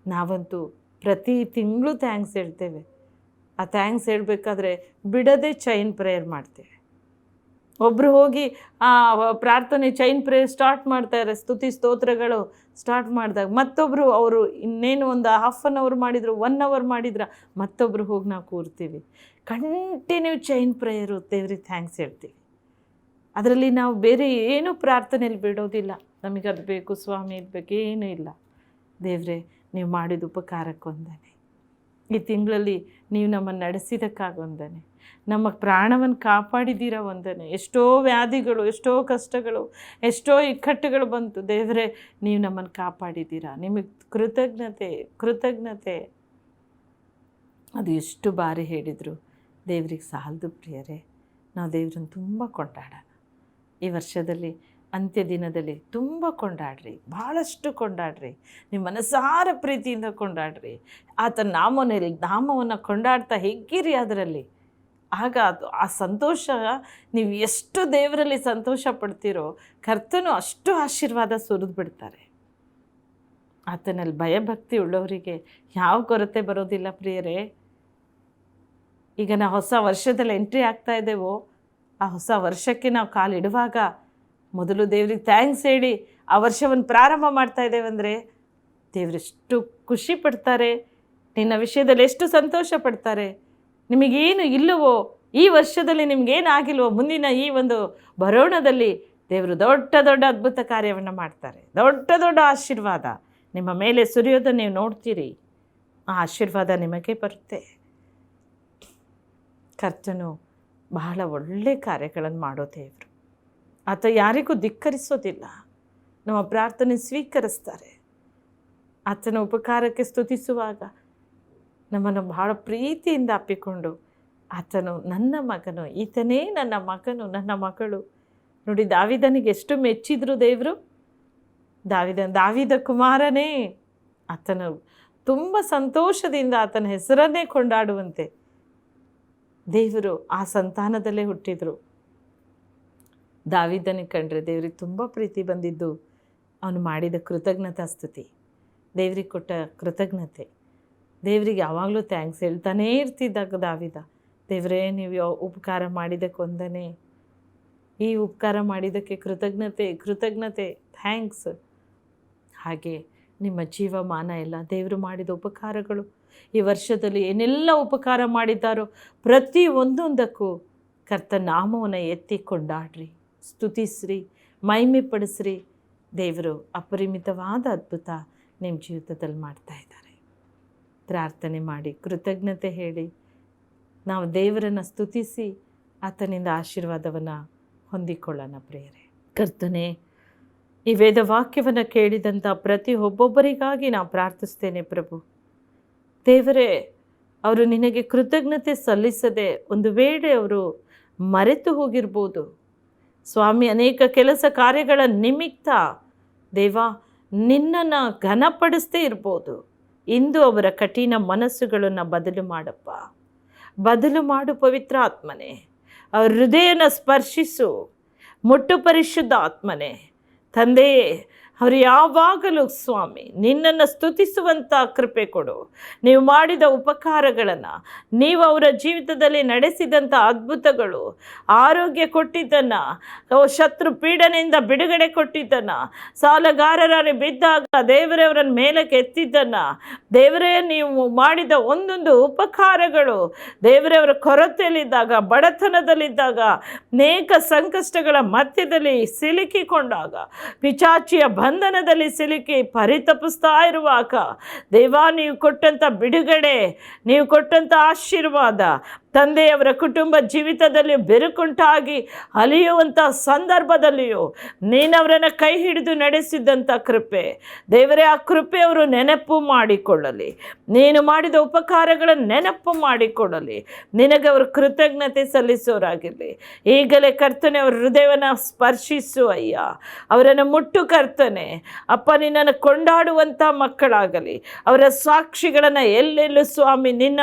ನಾವಂತೂ ಪ್ರತಿ ತಿಂಗಳು ಥ್ಯಾಂಕ್ಸ್ ಹೇಳ್ತೇವೆ. ಆ ಥ್ಯಾಂಕ್ಸ್ ಹೇಳಬೇಕಾದ್ರೆ ಬಿಡದೆ ಚೈನ್ ಪ್ರೇಯರ್ ಮಾಡ್ತೇವೆ. ಒಬ್ಬರು ಹೋಗಿ ಆ ಪ್ರಾರ್ಥನೆ ಚೈನ್ ಪ್ರೇಯರ್ ಸ್ಟಾರ್ಟ್ ಮಾಡ್ತಾರೆ, ಸ್ತುತಿ ಸ್ತೋತ್ರಗಳು ಸ್ಟಾರ್ಟ್ ಮಾಡಿದಾಗ ಮತ್ತೊಬ್ಬರು ಅವರು ಇನ್ನೇನು ಒಂದು 1/2 hour ಮಾಡಿದ್ರು, 1 hour ಮಾಡಿದ್ರೆ ಮತ್ತೊಬ್ಬರು ಹೋಗಿ ನಾವು ಕೂರ್ತೀವಿ. ಕಂಟಿನ್ಯೂ ಚೈನ್ ಪ್ರೇಯರು, ದೇವ್ರಿಗೆ ಥ್ಯಾಂಕ್ಸ್ ಹೇಳ್ತೀವಿ. ಅದರಲ್ಲಿ ನಾವು ಬೇರೆ ಏನೂ ಪ್ರಾರ್ಥನೆಯಲ್ಲಿ ಬಿಡೋದಿಲ್ಲ. ನಮಗೆ ಅದು ಬೇಕು ಸ್ವಾಮಿ, ಇದು ಬೇಕು, ಏನೂ ಇಲ್ಲ. ದೇವರೇ, ನೀವು ಮಾಡಿದ ಉಪಕಾರಕ್ಕೊಂದನೆ, ಈ ತಿಂಗಳಲ್ಲಿ ನೀವು ನಮ್ಮನ್ನು ನಡೆಸಿದಕ್ಕಾಗೊಂದನೆ, ನಮ್ಮ ಪ್ರಾಣವನ್ನು ಕಾಪಾಡಿದ್ದೀರ ಒಂದನೆ. ಎಷ್ಟೋ ವ್ಯಾಧಿಗಳು, ಎಷ್ಟೋ ಕಷ್ಟಗಳು, ಎಷ್ಟೋ ಇಕ್ಕಟ್ಟುಗಳು ಬಂತು. ದೇವರೇ, ನೀವು ನಮ್ಮನ್ನು ಕಾಪಾಡಿದ್ದೀರಾ. ನಿಮಗೆ ಕೃತಜ್ಞತೆ ಅದು ಎಷ್ಟು ಬಾರಿ ಹೇಳಿದರು ದೇವ್ರಿಗೆ ಸಾಲದು. ಪ್ರಿಯರೇ, ನಾವು ದೇವ್ರನ್ನ ತುಂಬ ಕೊಂಡಾಡೋಣ. ಈ ವರ್ಷದಲ್ಲಿ ಅಂತ್ಯ ದಿನದಲ್ಲಿ ತುಂಬ ಕೊಂಡಾಡ್ರಿ, ಭಾಳಷ್ಟು ಕೊಂಡಾಡ್ರಿ. ನಿಮ್ಮ ಮನಸಾರ ಪ್ರೀತಿಯಿಂದ ಕೊಂಡಾಡ್ರಿ. ಆತನ ನಾಮವನ್ನು ಕೊಂಡಾಡ್ತಾ ಹಿಗ್ಗಿರಿ ಅದರಲ್ಲಿ. ಆಗ ಅದು ಆ ಸಂತೋಷ, ನೀವು ಎಷ್ಟು ದೇವರಲ್ಲಿ ಸಂತೋಷ ಪಡ್ತೀರೋ ಕರ್ತನು ಅಷ್ಟು ಆಶೀರ್ವಾದ ಸುರಿದು ಬಿಡ್ತಾರೆ. ಆತನಲ್ಲಿ ಭಯಭಕ್ತಿ ಉಳ್ಳವರಿಗೆ ಯಾವ ಕೊರತೆ ಬರೋದಿಲ್ಲ. ಪ್ರಿಯರೇ, ಈಗ ನಾವು ಹೊಸ ವರ್ಷದಲ್ಲಿ ಎಂಟ್ರಿ ಆಗ್ತಾ ಇದ್ದೇವೋ, ಆ ಹೊಸ ವರ್ಷಕ್ಕೆ ನಾವು ಕಾಲಿಡುವಾಗ ಮೊದಲು ದೇವ್ರಿಗೆ ಥ್ಯಾಂಕ್ಸ್ ಹೇಳಿ ಆ ವರ್ಷವನ್ನು ಪ್ರಾರಂಭ ಮಾಡ್ತಾ ಇದ್ದೇವೆಂದರೆ ದೇವರೆಷ್ಟು ಖುಷಿ ಪಡ್ತಾರೆ. ನಿನ್ನ ವಿಷಯದಲ್ಲಿ ಎಷ್ಟು ಸಂತೋಷ ಪಡ್ತಾರೆ. ನಿಮಗೇನು ಇಲ್ಲವೋ, ಈ ವರ್ಷದಲ್ಲಿ ನಿಮಗೇನಾಗಿಲ್ವೋ, ಮುಂದಿನ ಈ ಒಂದು ಬರೋಣದಲ್ಲಿ ದೇವರು ದೊಡ್ಡ ದೊಡ್ಡ ಅದ್ಭುತ ಕಾರ್ಯವನ್ನು ಮಾಡ್ತಾರೆ. ದೊಡ್ಡ ದೊಡ್ಡ ಆಶೀರ್ವಾದ ನಿಮ್ಮ ಮೇಲೆ ಸುರಿಯೋದನ್ನು ನೀವು ನೋಡ್ತೀರಿ. ಆ ಆಶೀರ್ವಾದ ನಿಮಗೆ ಬರುತ್ತೆ. ಕರ್ತನು ಬಹಳ ಒಳ್ಳೆಯ ಕಾರ್ಯಗಳನ್ನು ಮಾಡೋ ದೇವರು. ಆತ ಯಾರಿಗೂ ಧಿಕ್ಕರಿಸೋದಿಲ್ಲ. ನಮ್ಮ ಪ್ರಾರ್ಥನೆ ಸ್ವೀಕರಿಸ್ತಾರೆ. ಆತನ ಉಪಕಾರಕ್ಕೆ ಸ್ತುತಿಸುವಾಗ ನಮ್ಮನ್ನು ಬಹಳ ಪ್ರೀತಿಯಿಂದ ಅಪ್ಪಿಕೊಂಡು ಆತನು ನನ್ನ ಮಗನು, ಈತನೇ ನನ್ನ ಮಗನು, ನನ್ನ ಮಗಳು. ನೋಡಿ, ದಾವಿದನಿಗೆ ಎಷ್ಟು ಮೆಚ್ಚಿದ್ರು ದೇವರು. ದಾವಿದ ಕುಮಾರನೇ, ಆತನು ತುಂಬ ಸಂತೋಷದಿಂದ ಆತನ ಹೆಸರನ್ನೇ ಕೊಂಡಾಡುವಂತೆ ದೇವರು ಆ ಸಂತಾನದಲ್ಲೇ ಹುಟ್ಟಿದರು. ದಾವಿದನಿಗೆ ಕಂಡ್ರೆ ದೇವರಿಗೆ ತುಂಬ ಪ್ರೀತಿ ಬಂದಿದ್ದು ಅವನು ಮಾಡಿದ ಕೃತಜ್ಞತಾ ಸ್ತುತಿ, ದೇವರಿಗೆ ಕೊಟ್ಟ ಕೃತಜ್ಞತೆ. ದೇವರಿಗೆ ಯಾವಾಗಲೂ ಥ್ಯಾಂಕ್ಸ್ ಹೇಳ್ತಾನೇ ಇರ್ತಿದ್ದಾಗ ದಾವಿದ, ದೇವರೇ ನೀವು ಉಪಕಾರ ಮಾಡಿದ್ದಕ್ಕೆ ವಂದನೆ, ಈ ಉಪಕಾರ ಮಾಡಿದ್ದಕ್ಕೆ ಕೃತಜ್ಞತೆ, ಥ್ಯಾಂಕ್ಸ್. ಹಾಗೆ ನಿಮ್ಮ ಜೀವಮಾನ ಎಲ್ಲ ದೇವರು ಮಾಡಿದ ಉಪಕಾರಗಳು, ಈ ವರ್ಷದಲ್ಲಿ ಏನೆಲ್ಲ ಉಪಕಾರ ಮಾಡಿದ್ದಾರೋ ಪ್ರತಿ ಒಂದೊಂದಕ್ಕೂ ಕರ್ತ ನಾಮವನ್ನು ಎತ್ತಿ ಕೊಂಡಾಡ್ರಿ, ಸ್ತುತಿಸ್ರಿ, ಮಹಿಮೆ ಪಡಿಸ್ರಿ. ದೇವರು ಅಪರಿಮಿತವಾದ ಅದ್ಭುತ ನಿಮ್ಮ ಜೀವಿತದಲ್ಲಿ ಮಾಡ್ತಾ ಇದ್ದಾರೆ. ಪ್ರಾರ್ಥನೆ ಮಾಡಿ, ಕೃತಜ್ಞತೆ ಹೇಳಿ, ನಾವು ದೇವರನ್ನು ಸ್ತುತಿಸಿ ಆತನಿಂದ ಆಶೀರ್ವಾದವನ್ನು ಹೊಂದಿಕೊಳ್ಳೋಣ. ಪ್ರಿಯರೇ, ಕರ್ತನೇ, ಈ ವೇದ ವಾಕ್ಯವನ್ನು ಕೇಳಿದಂಥ ಪ್ರತಿ ಒಬ್ಬೊಬ್ಬರಿಗಾಗಿ ನಾವು ಪ್ರಾರ್ಥಿಸ್ತೇನೆ ಪ್ರಭು. ದೇವರೇ, ಅವರು ನಿನಗೆ ಕೃತಜ್ಞತೆ ಸಲ್ಲಿಸದೆ ಒಂದು ವೇಳೆ ಅವರು ಮರೆತು ಹೋಗಿರ್ಬೋದು ಸ್ವಾಮಿ. ಅನೇಕ ಕೆಲಸ ಕಾರ್ಯಗಳ ನಿಮಿತ್ತ ದೇವ ನಿನ್ನನ್ನು ಘನಪಡಿಸ್ತೇ ಇರ್ಬೋದು. ಇಂದು ಅವರ ಕಠಿಣ ಮನಸ್ಸುಗಳನ್ನು ಬದಲು ಮಾಡಪ್ಪ, ಬದಲು ಮಾಡು ಪವಿತ್ರ ಆತ್ಮನೇ. ಅವ್ರ ಹೃದಯನ ಸ್ಪರ್ಶಿಸು, ಮುಟ್ಟು ಪರಿಶುದ್ಧ ಆತ್ಮನೇ. ತಂದೆಯೇ, ಅವರು ಯಾವಾಗಲೂ ಸ್ವಾಮಿ ನಿನ್ನನ್ನು ಸ್ತುತಿಸುವಂಥ ಕೃಪೆ ಕೊಡು. ನೀವು ಮಾಡಿದ ಉಪಕಾರಗಳನ್ನು, ನೀವು ಅವರ ಜೀವಿತದಲ್ಲಿ ನಡೆಸಿದಂಥ ಅದ್ಭುತಗಳು, ಆರೋಗ್ಯ ಕೊಟ್ಟಿದ್ದನ್ನು, ಶತ್ರು ಪೀಡನೆಯಿಂದ ಬಿಡುಗಡೆ ಕೊಟ್ಟಿದ್ದನ್ನು, ಸಾಲಗಾರರಲ್ಲಿ ಬಿದ್ದಾಗ ದೇವರೇ ಅವರನ್ನು ಮೇಲಕ್ಕೆ ಎತ್ತಿದ್ದನ್ನು, ದೇವರೇ ನೀವು ಮಾಡಿದ ಒಂದೊಂದು ಉಪಕಾರಗಳು, ದೇವರೇ ಅವರ ಕೊರತೆಯಲ್ಲಿದ್ದಾಗ, ಬಡತನದಲ್ಲಿದ್ದಾಗ, ಅನೇಕ ಸಂಕಷ್ಟಗಳ ಮಧ್ಯದಲ್ಲಿ ಸಿಲುಕಿಕೊಂಡಾಗ, ಪಿಚಾಚಿಯ ಬಂಧನದಲ್ಲಿ ಸಿಲುಕಿ ಪರಿತಪಿಸ್ತಾ ಇರುವಾಗ ದೇವ ನೀವು ಕೊಟ್ಟಂಥ ಬಿಡುಗಡೆ, ನೀವು ಕೊಟ್ಟಂಥ ಆಶೀರ್ವಾದ ತಂದೆಯವರ ಕುಟುಂಬ ಜೀವಿತದಲ್ಲಿ ಬೆರುಕುಂಟಾಗಿ ಅಲಿಯುವಂಥ ಸಂದರ್ಭದಲ್ಲಿಯೂ ನೀನವರನ್ನು ಕೈ ಹಿಡಿದು ನಡೆಸಿದ್ದಂಥ ಕೃಪೆ ದೇವರೇ, ಆ ಕೃಪೆ ಅವರು ನೆನಪು ಮಾಡಿಕೊಳ್ಳಲಿ. ನೀನು ಮಾಡಿದ ಉಪಕಾರಗಳನ್ನು ನೆನಪು ಮಾಡಿಕೊಳ್ಳಲಿ. ನಿನಗೆ ಅವರು ಕೃತಜ್ಞತೆ ಸಲ್ಲಿಸೋರಾಗಿರಲಿ. ಈಗಲೇ ಕರ್ತನೆ ಅವರ ಹೃದಯವನ್ನು ಸ್ಪರ್ಶಿಸು ಅಯ್ಯ, ಅವರನ್ನು ಮುಟ್ಟು ಕರ್ತನೆ ಅಪ್ಪ. ನಿನ್ನನ್ನು ಕೊಂಡಾಡುವಂಥ ಮಕ್ಕಳಾಗಲಿ. ಅವರ ಸಾಕ್ಷಿಗಳನ್ನು ಎಲ್ಲೆಲ್ಲೂ ಸ್ವಾಮಿ ನಿನ್ನ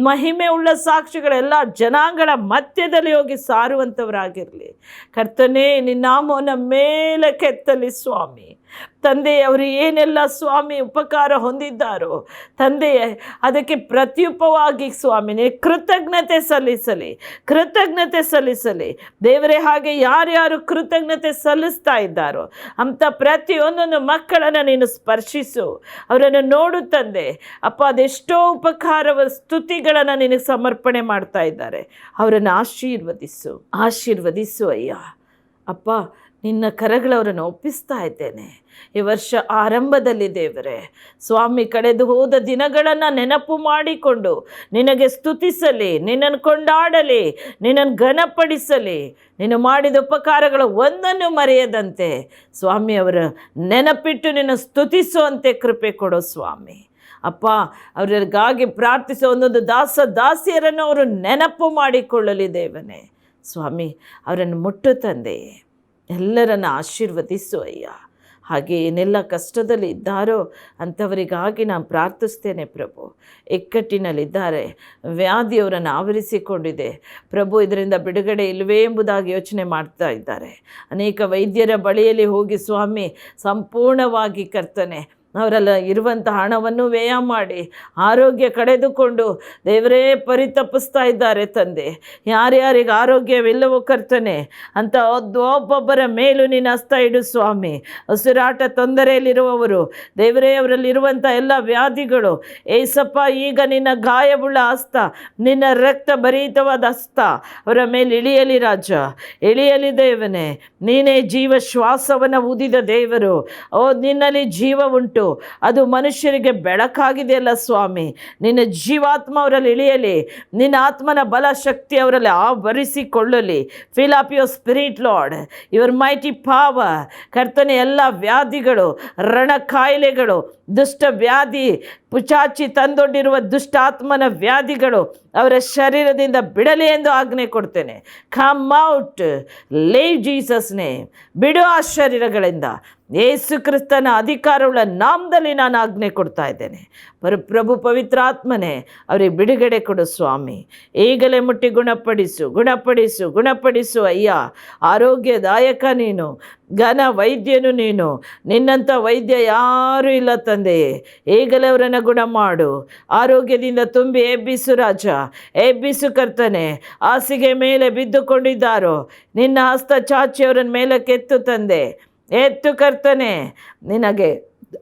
ಮಹಿಮೆ ಉಳ್ಳ ಸಾಕ್ಷಿಗಳು ಎಲ್ಲ ಜನಾಂಗಗಳ ಮಧ್ಯದಲ್ಲಿ ಹೋಗಿ ಸಾರುವಂಥವರಾಗಿರಲಿ. ಕರ್ತನೇ, ನಿನ್ನ ನಾಮವನ್ನು ಮೇಲೆ ಕೆತ್ತಲಿ ಸ್ವಾಮಿ. ತಂದೆ, ಅವರು ಏನೆಲ್ಲ ಸ್ವಾಮಿ ಉಪಕಾರ ಹೊಂದಿದ್ದಾರೋ ತಂದೆಯೇ, ಅದಕ್ಕೆ ಪ್ರತ್ಯುಪವಾಗಿ ಸ್ವಾಮಿನೇ ಕೃತಜ್ಞತೆ ಸಲ್ಲಿಸಲಿ ದೇವರೇ. ಹಾಗೆ ಯಾರ್ಯಾರು ಕೃತಜ್ಞತೆ ಸಲ್ಲಿಸ್ತಾ ಇದ್ದಾರೋ ಅಂಥ ಪ್ರತಿಯೊಂದೊಂದು ಮಕ್ಕಳನ್ನು ನೀನು ಸ್ಪರ್ಶಿಸು, ಅವರನ್ನು ನೋಡು ತಂದೆ ಅಪ್ಪ. ಅದೆಷ್ಟೋ ಉಪಕಾರವ ಸ್ತುತಿಗಳನ್ನು ನಿನಗೆ ಸಮರ್ಪಣೆ ಮಾಡ್ತಾ ಇದ್ದಾರೆ. ಅವರನ್ನು ಆಶೀರ್ವದಿಸು ಅಯ್ಯ ಅಪ್ಪ. ನಿನ್ನ ಕರಗಳವರನ್ನು ಒಪ್ಪಿಸ್ತಾ ಇದ್ದೇನೆ. ಈ ವರ್ಷ ಆರಂಭದಲ್ಲಿ ದೇವರೇ ಸ್ವಾಮಿ, ಕಳೆದು ಹೋದ ದಿನಗಳನ್ನು ನೆನಪು ಮಾಡಿಕೊಂಡು ನಿನಗೆ ಸ್ತುತಿಸಲಿ, ನಿನ್ನನ್ನು ಕೊಂಡಾಡಲಿ, ನಿನ್ನನ್ನು ಘನಪಡಿಸಲಿ. ನೀನು ಮಾಡಿದ ಉಪಕಾರಗಳ ಒಂದನ್ನು ಮರೆಯದಂತೆ ಸ್ವಾಮಿ ಅವರ ನೆನಪಿಟ್ಟು ನಿನ್ನ ಸ್ತುತಿಸುವಂತೆ ಕೃಪೆ ಕೊಡೋ ಸ್ವಾಮಿ ಅಪ್ಪ. ಅವರಿಗಾಗಿ ಪ್ರಾರ್ಥಿಸೋ ಒಂದೊಂದು ದಾಸಿಯರನ್ನು ಅವರು ನೆನಪು ಮಾಡಿಕೊಳ್ಳಲಿ ದೇವನೇ ಸ್ವಾಮಿ. ಅವರನ್ನು ಮುಟ್ಟು ತಂದೆ ಎಲ್ಲರನ್ನು ಆಶೀರ್ವದಿಸು ಅಯ್ಯ. ಹಾಗೆ ಏನೆಲ್ಲ ಕಷ್ಟದಲ್ಲಿ ಇದ್ದಾರೋ ಅಂಥವರಿಗಾಗಿ ನಾನು ಪ್ರಾರ್ಥಿಸ್ತೇನೆ ಪ್ರಭು. ಇಕ್ಕಟ್ಟಿನಲ್ಲಿದ್ದಾರೆ, ವ್ಯಾಧಿಯವರನ್ನು ಆವರಿಸಿಕೊಂಡಿದೆ ಪ್ರಭು. ಇದರಿಂದ ಬಿಡುಗಡೆ ಇಲ್ಲವೇ ಎಂಬುದಾಗಿ ಯೋಚನೆ ಮಾಡ್ತಾ ಇದ್ದಾರೆ. ಅನೇಕ ವೈದ್ಯರ ಬಳಿಯಲ್ಲಿ ಹೋಗಿ ಸ್ವಾಮಿ ಸಂಪೂರ್ಣವಾಗಿ ಕರ್ತನೆ ಅವರೆಲ್ಲ ಇರುವಂಥ ಹಣವನ್ನು ವ್ಯಯ ಮಾಡಿ ಆರೋಗ್ಯ ಕಳೆದುಕೊಂಡು ದೇವರೇ ಪರಿತಪಿಸ್ತಾ ಇದ್ದಾರೆ ತಂದೆ. ಯಾರ್ಯಾರಿಗೆ ಆರೋಗ್ಯವಿಲ್ಲವೋ ಕರ್ತನೆ ಅಂತ ಒಬ್ಬೊಬ್ಬರ ಮೇಲೂ ನೀನು ಹಸ್ತ ಇಡು ಸ್ವಾಮಿ. ಉಸಿರಾಟ ತೊಂದರೆಯಲ್ಲಿರುವವರು ದೇವರೇ, ಅವರಲ್ಲಿರುವಂಥ ಎಲ್ಲ ವ್ಯಾಧಿಗಳು ಏಸಪ್ಪ ಈಗ ನಿನ್ನ ಗಾಯವುಳ್ಳ ಹಸ್ತ, ನಿನ್ನ ರಕ್ತ ಭರಿತವಾದ ಹಸ್ತ ಅವರ ಮೇಲೆ ಇಳಿಯಲಿ ರಾಜ, ಇಳಿಯಲಿ ದೇವನೇ. ನೀನೇ ಜೀವ ಶ್ವಾಸವನ್ನು ಊದಿದ ದೇವರು. ನಿನ್ನಲ್ಲಿ ಜೀವ ಉಂಟು, ಅದು ಮನುಷ್ಯರಿಗೆ ಬೆಳಕಾಗಿದೆಯಲ್ಲ ಸ್ವಾಮಿ. ನಿನ್ನ ಜೀವಾತ್ಮ ಅವರಲ್ಲಿ ಇಳಿಯಲಿ, ನಿನ್ನ ಆತ್ಮನ ಬಲ ಶಕ್ತಿ ಅವರಲ್ಲಿ ಆವರಿಸಿಕೊಳ್ಳಲಿ. Fill up your spirit lord, your mighty power. ಕರ್ತನೆ, ಎಲ್ಲ ವ್ಯಾಧಿಗಳು, ರಣ ಕಾಯಿಲೆಗಳು, ದುಷ್ಟ ವ್ಯಾಧಿ, ಪುಚಾಚಿ ತಂದೊಡ್ಡಿರುವ ದುಷ್ಟಾತ್ಮನ ವ್ಯಾಧಿಗಳು ಅವರ ಶರೀರದಿಂದ ಬಿಡಲಿ ಎಂದು ಆಜ್ಞೆ ಕೊಡ್ತೇನೆ. Come out, leave Jesus name. ಬಿಡು ಆ ಶರೀರಗಳಿಂದ ಯೇಸು ಕ್ರಿಸ್ತನ ಅಧಿಕಾರವುಳ್ಳ ನಾಮದಲ್ಲಿ ನಾನು ಆಜ್ಞೆ ಕೊಡ್ತಾ ಇದ್ದೇನೆ. ಪ್ರಭು ಪವಿತ್ರಾತ್ಮನೇ, ಅವರಿಗೆ ಬಿಡುಗಡೆ ಕೊಡು ಸ್ವಾಮಿ. ಈಗಲೇ ಮುಟ್ಟಿ ಗುಣಪಡಿಸು, ಗುಣಪಡಿಸು, ಗುಣಪಡಿಸು ಅಯ್ಯ. ಆರೋಗ್ಯದಾಯಕ ನೀನು, ಘನ ವೈದ್ಯನು ನೀನು. ನಿನ್ನಂಥ ವೈದ್ಯ ಯಾರೂ ಇಲ್ಲ ತಂದೆಯೇ. ಈಗಲೇ ಅವರನ್ನು ಗುಣ ಮಾಡು, ಆರೋಗ್ಯದಿಂದ ತುಂಬಿ ಎಬ್ಬಿಸು ರಾಜ, ಎಬ್ಬಿಸು ಕರ್ತನೆ. ಹಾಸಿಗೆ ಮೇಲೆ ಬಿದ್ದುಕೊಂಡಿದ್ದಾರೋ ನಿನ್ನ ಹಸ್ತ ಚಾಚಿ ಅವರನ್ನ ಮೇಲಕ್ಕೆತ್ತು ತಂದೆ, ಎತ್ತು ಕರ್ತನೆ. ನಿನಗೆ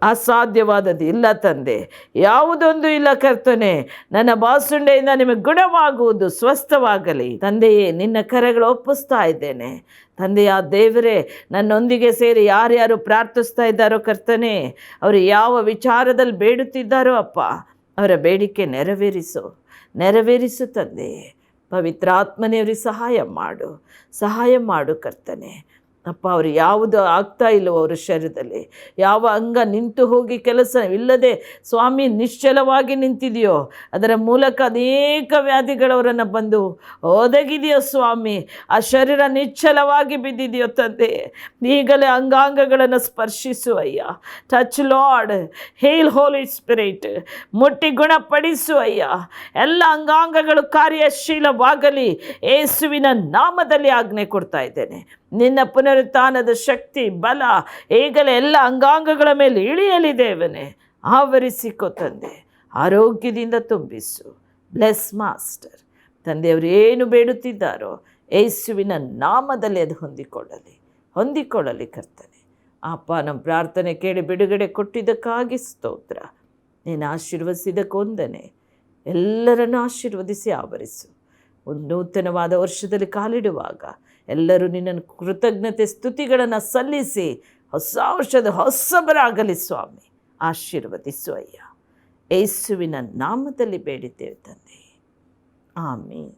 ಅಸಾಧ್ಯವಾದದ್ದು ಇಲ್ಲ ತಂದೆ, ಯಾವುದೊಂದು ಇಲ್ಲ ಕರ್ತನೆ. ನನ್ನ ಬಾಸುಂಡೆಯಿಂದ ನಿಮಗೆ ಗುಣವಾಗುವುದು, ಸ್ವಸ್ಥವಾಗಲಿ ತಂದೆಯೇ. ನಿನ್ನ ಕರೆಗಳು ಒಪ್ಪಿಸ್ತಾ ಇದ್ದೇನೆ ತಂದೆಯ ದೇವರೇ. ನನ್ನೊಂದಿಗೆ ಸೇರಿ ಯಾರ್ಯಾರು ಪ್ರಾರ್ಥಿಸ್ತಾ ಇದ್ದಾರೋ ಕರ್ತನೆ, ಅವರು ಯಾವ ವಿಚಾರದಲ್ಲಿ ಬೇಡುತ್ತಿದ್ದಾರೋ ಅಪ್ಪ, ಅವರ ಬೇಡಿಕೆ ನೆರವೇರಿಸು ತಂದೆಯೇ. ಪವಿತ್ರಾತ್ಮನೇ ಅವರಿಗೆ ಸಹಾಯ ಮಾಡು ಕರ್ತನೆ. ಅಪ್ಪ, ಅವರು ಯಾವುದು ಆಗ್ತಾ ಇಲ್ಲವೋ ಅವ್ರ ಶರೀರದಲ್ಲಿ, ಯಾವ ಅಂಗ ನಿಂತು ಹೋಗಿ ಕೆಲಸ ಇಲ್ಲದೆ ಸ್ವಾಮಿ ನಿಶ್ಚಲವಾಗಿ ನಿಂತಿದೆಯೋ ಅದರ ಮೂಲಕ ಅನೇಕ ವ್ಯಾಧಿಗಳವರನ್ನು ಬಂದು ಒದಗಿದೆಯೋ ಸ್ವಾಮಿ. ಆ ಶರೀರ ನಿಶ್ಚಲವಾಗಿ ಬಿದ್ದಿದೆಯೋ ತಂದೆ, ಈಗಲೇ ಅಂಗಾಂಗಗಳನ್ನು ಸ್ಪರ್ಶಿಸು ಅಯ್ಯ. ಟಚ್ ಲಾರ್ಡ್, ಹೇಲ್ ಹೋಲಿ ಸ್ಪಿರಿಟ್. ಮುಟ್ಟಿ ಗುಣಪಡಿಸು ಅಯ್ಯ. ಎಲ್ಲ ಅಂಗಾಂಗಗಳು ಕಾರ್ಯಶೀಲವಾಗಲಿ ಯೇಸುವಿನ ನಾಮದಲ್ಲಿ ಆಜ್ಞೆ ಕೊಡ್ತಾ ಇದ್ದೇನೆ. ನಿನ್ನ ಪುನರುತ್ಥಾನದ ಶಕ್ತಿ, ಬಲ ಈಗಲೇ ಎಲ್ಲ ಅಂಗಾಂಗಗಳ ಮೇಲೆ ಇಳಿಯಲಿ ದೇವನೇ. ಆವರಿಸಿಕೊ ತಂದೆ, ಆರೋಗ್ಯದಿಂದ ತುಂಬಿಸು. ಬ್ಲೆಸ್ ಮಾಸ್ಟರ್ ತಂದೆಯವರು ಏನು ಬೇಡುತ್ತಿದ್ದಾರೋ ಯೇಸುವಿನ ನಾಮದಲ್ಲಿ ಅದು ಹೊಂದಿಕೊಳ್ಳಲಿ ಕರ್ತನೆ. ಅಪ್ಪ, ನಮ್ಮ ಪ್ರಾರ್ಥನೆ ಕೇಳಿ ಬಿಡುಗಡೆ ಕೊಟ್ಟಿದ್ದಕ್ಕಾಗಿ ಸ್ತೋತ್ರ. ನೀನು ಆಶೀರ್ವದಿಸಿದಕ್ಕೊಂದನೆ ಎಲ್ಲರನ್ನು ಆಶೀರ್ವದಿಸಿ ಆವರಿಸು. ಒಂದು ನೂತನವಾದ ವರ್ಷದಲ್ಲಿ ಕಾಲಿಡುವಾಗ ಎಲ್ಲರೂ ನಿನ್ನನ್ನು ಕೃತಜ್ಞತೆ ಸ್ತುತಿಗಳನ್ನು ಸಲ್ಲಿಸಿ ಹೊಸ ವರ್ಷದ ಹೊಸಬರಾಗಲಿ ಸ್ವಾಮಿ. ಆಶೀರ್ವದಿಸು ಅಯ್ಯ. ಯೇಸುವಿನ ನಾಮದಲ್ಲಿ ಬೇಡಿದ್ದೇವೆ ತಂದೆ, ಆಮೀನ್.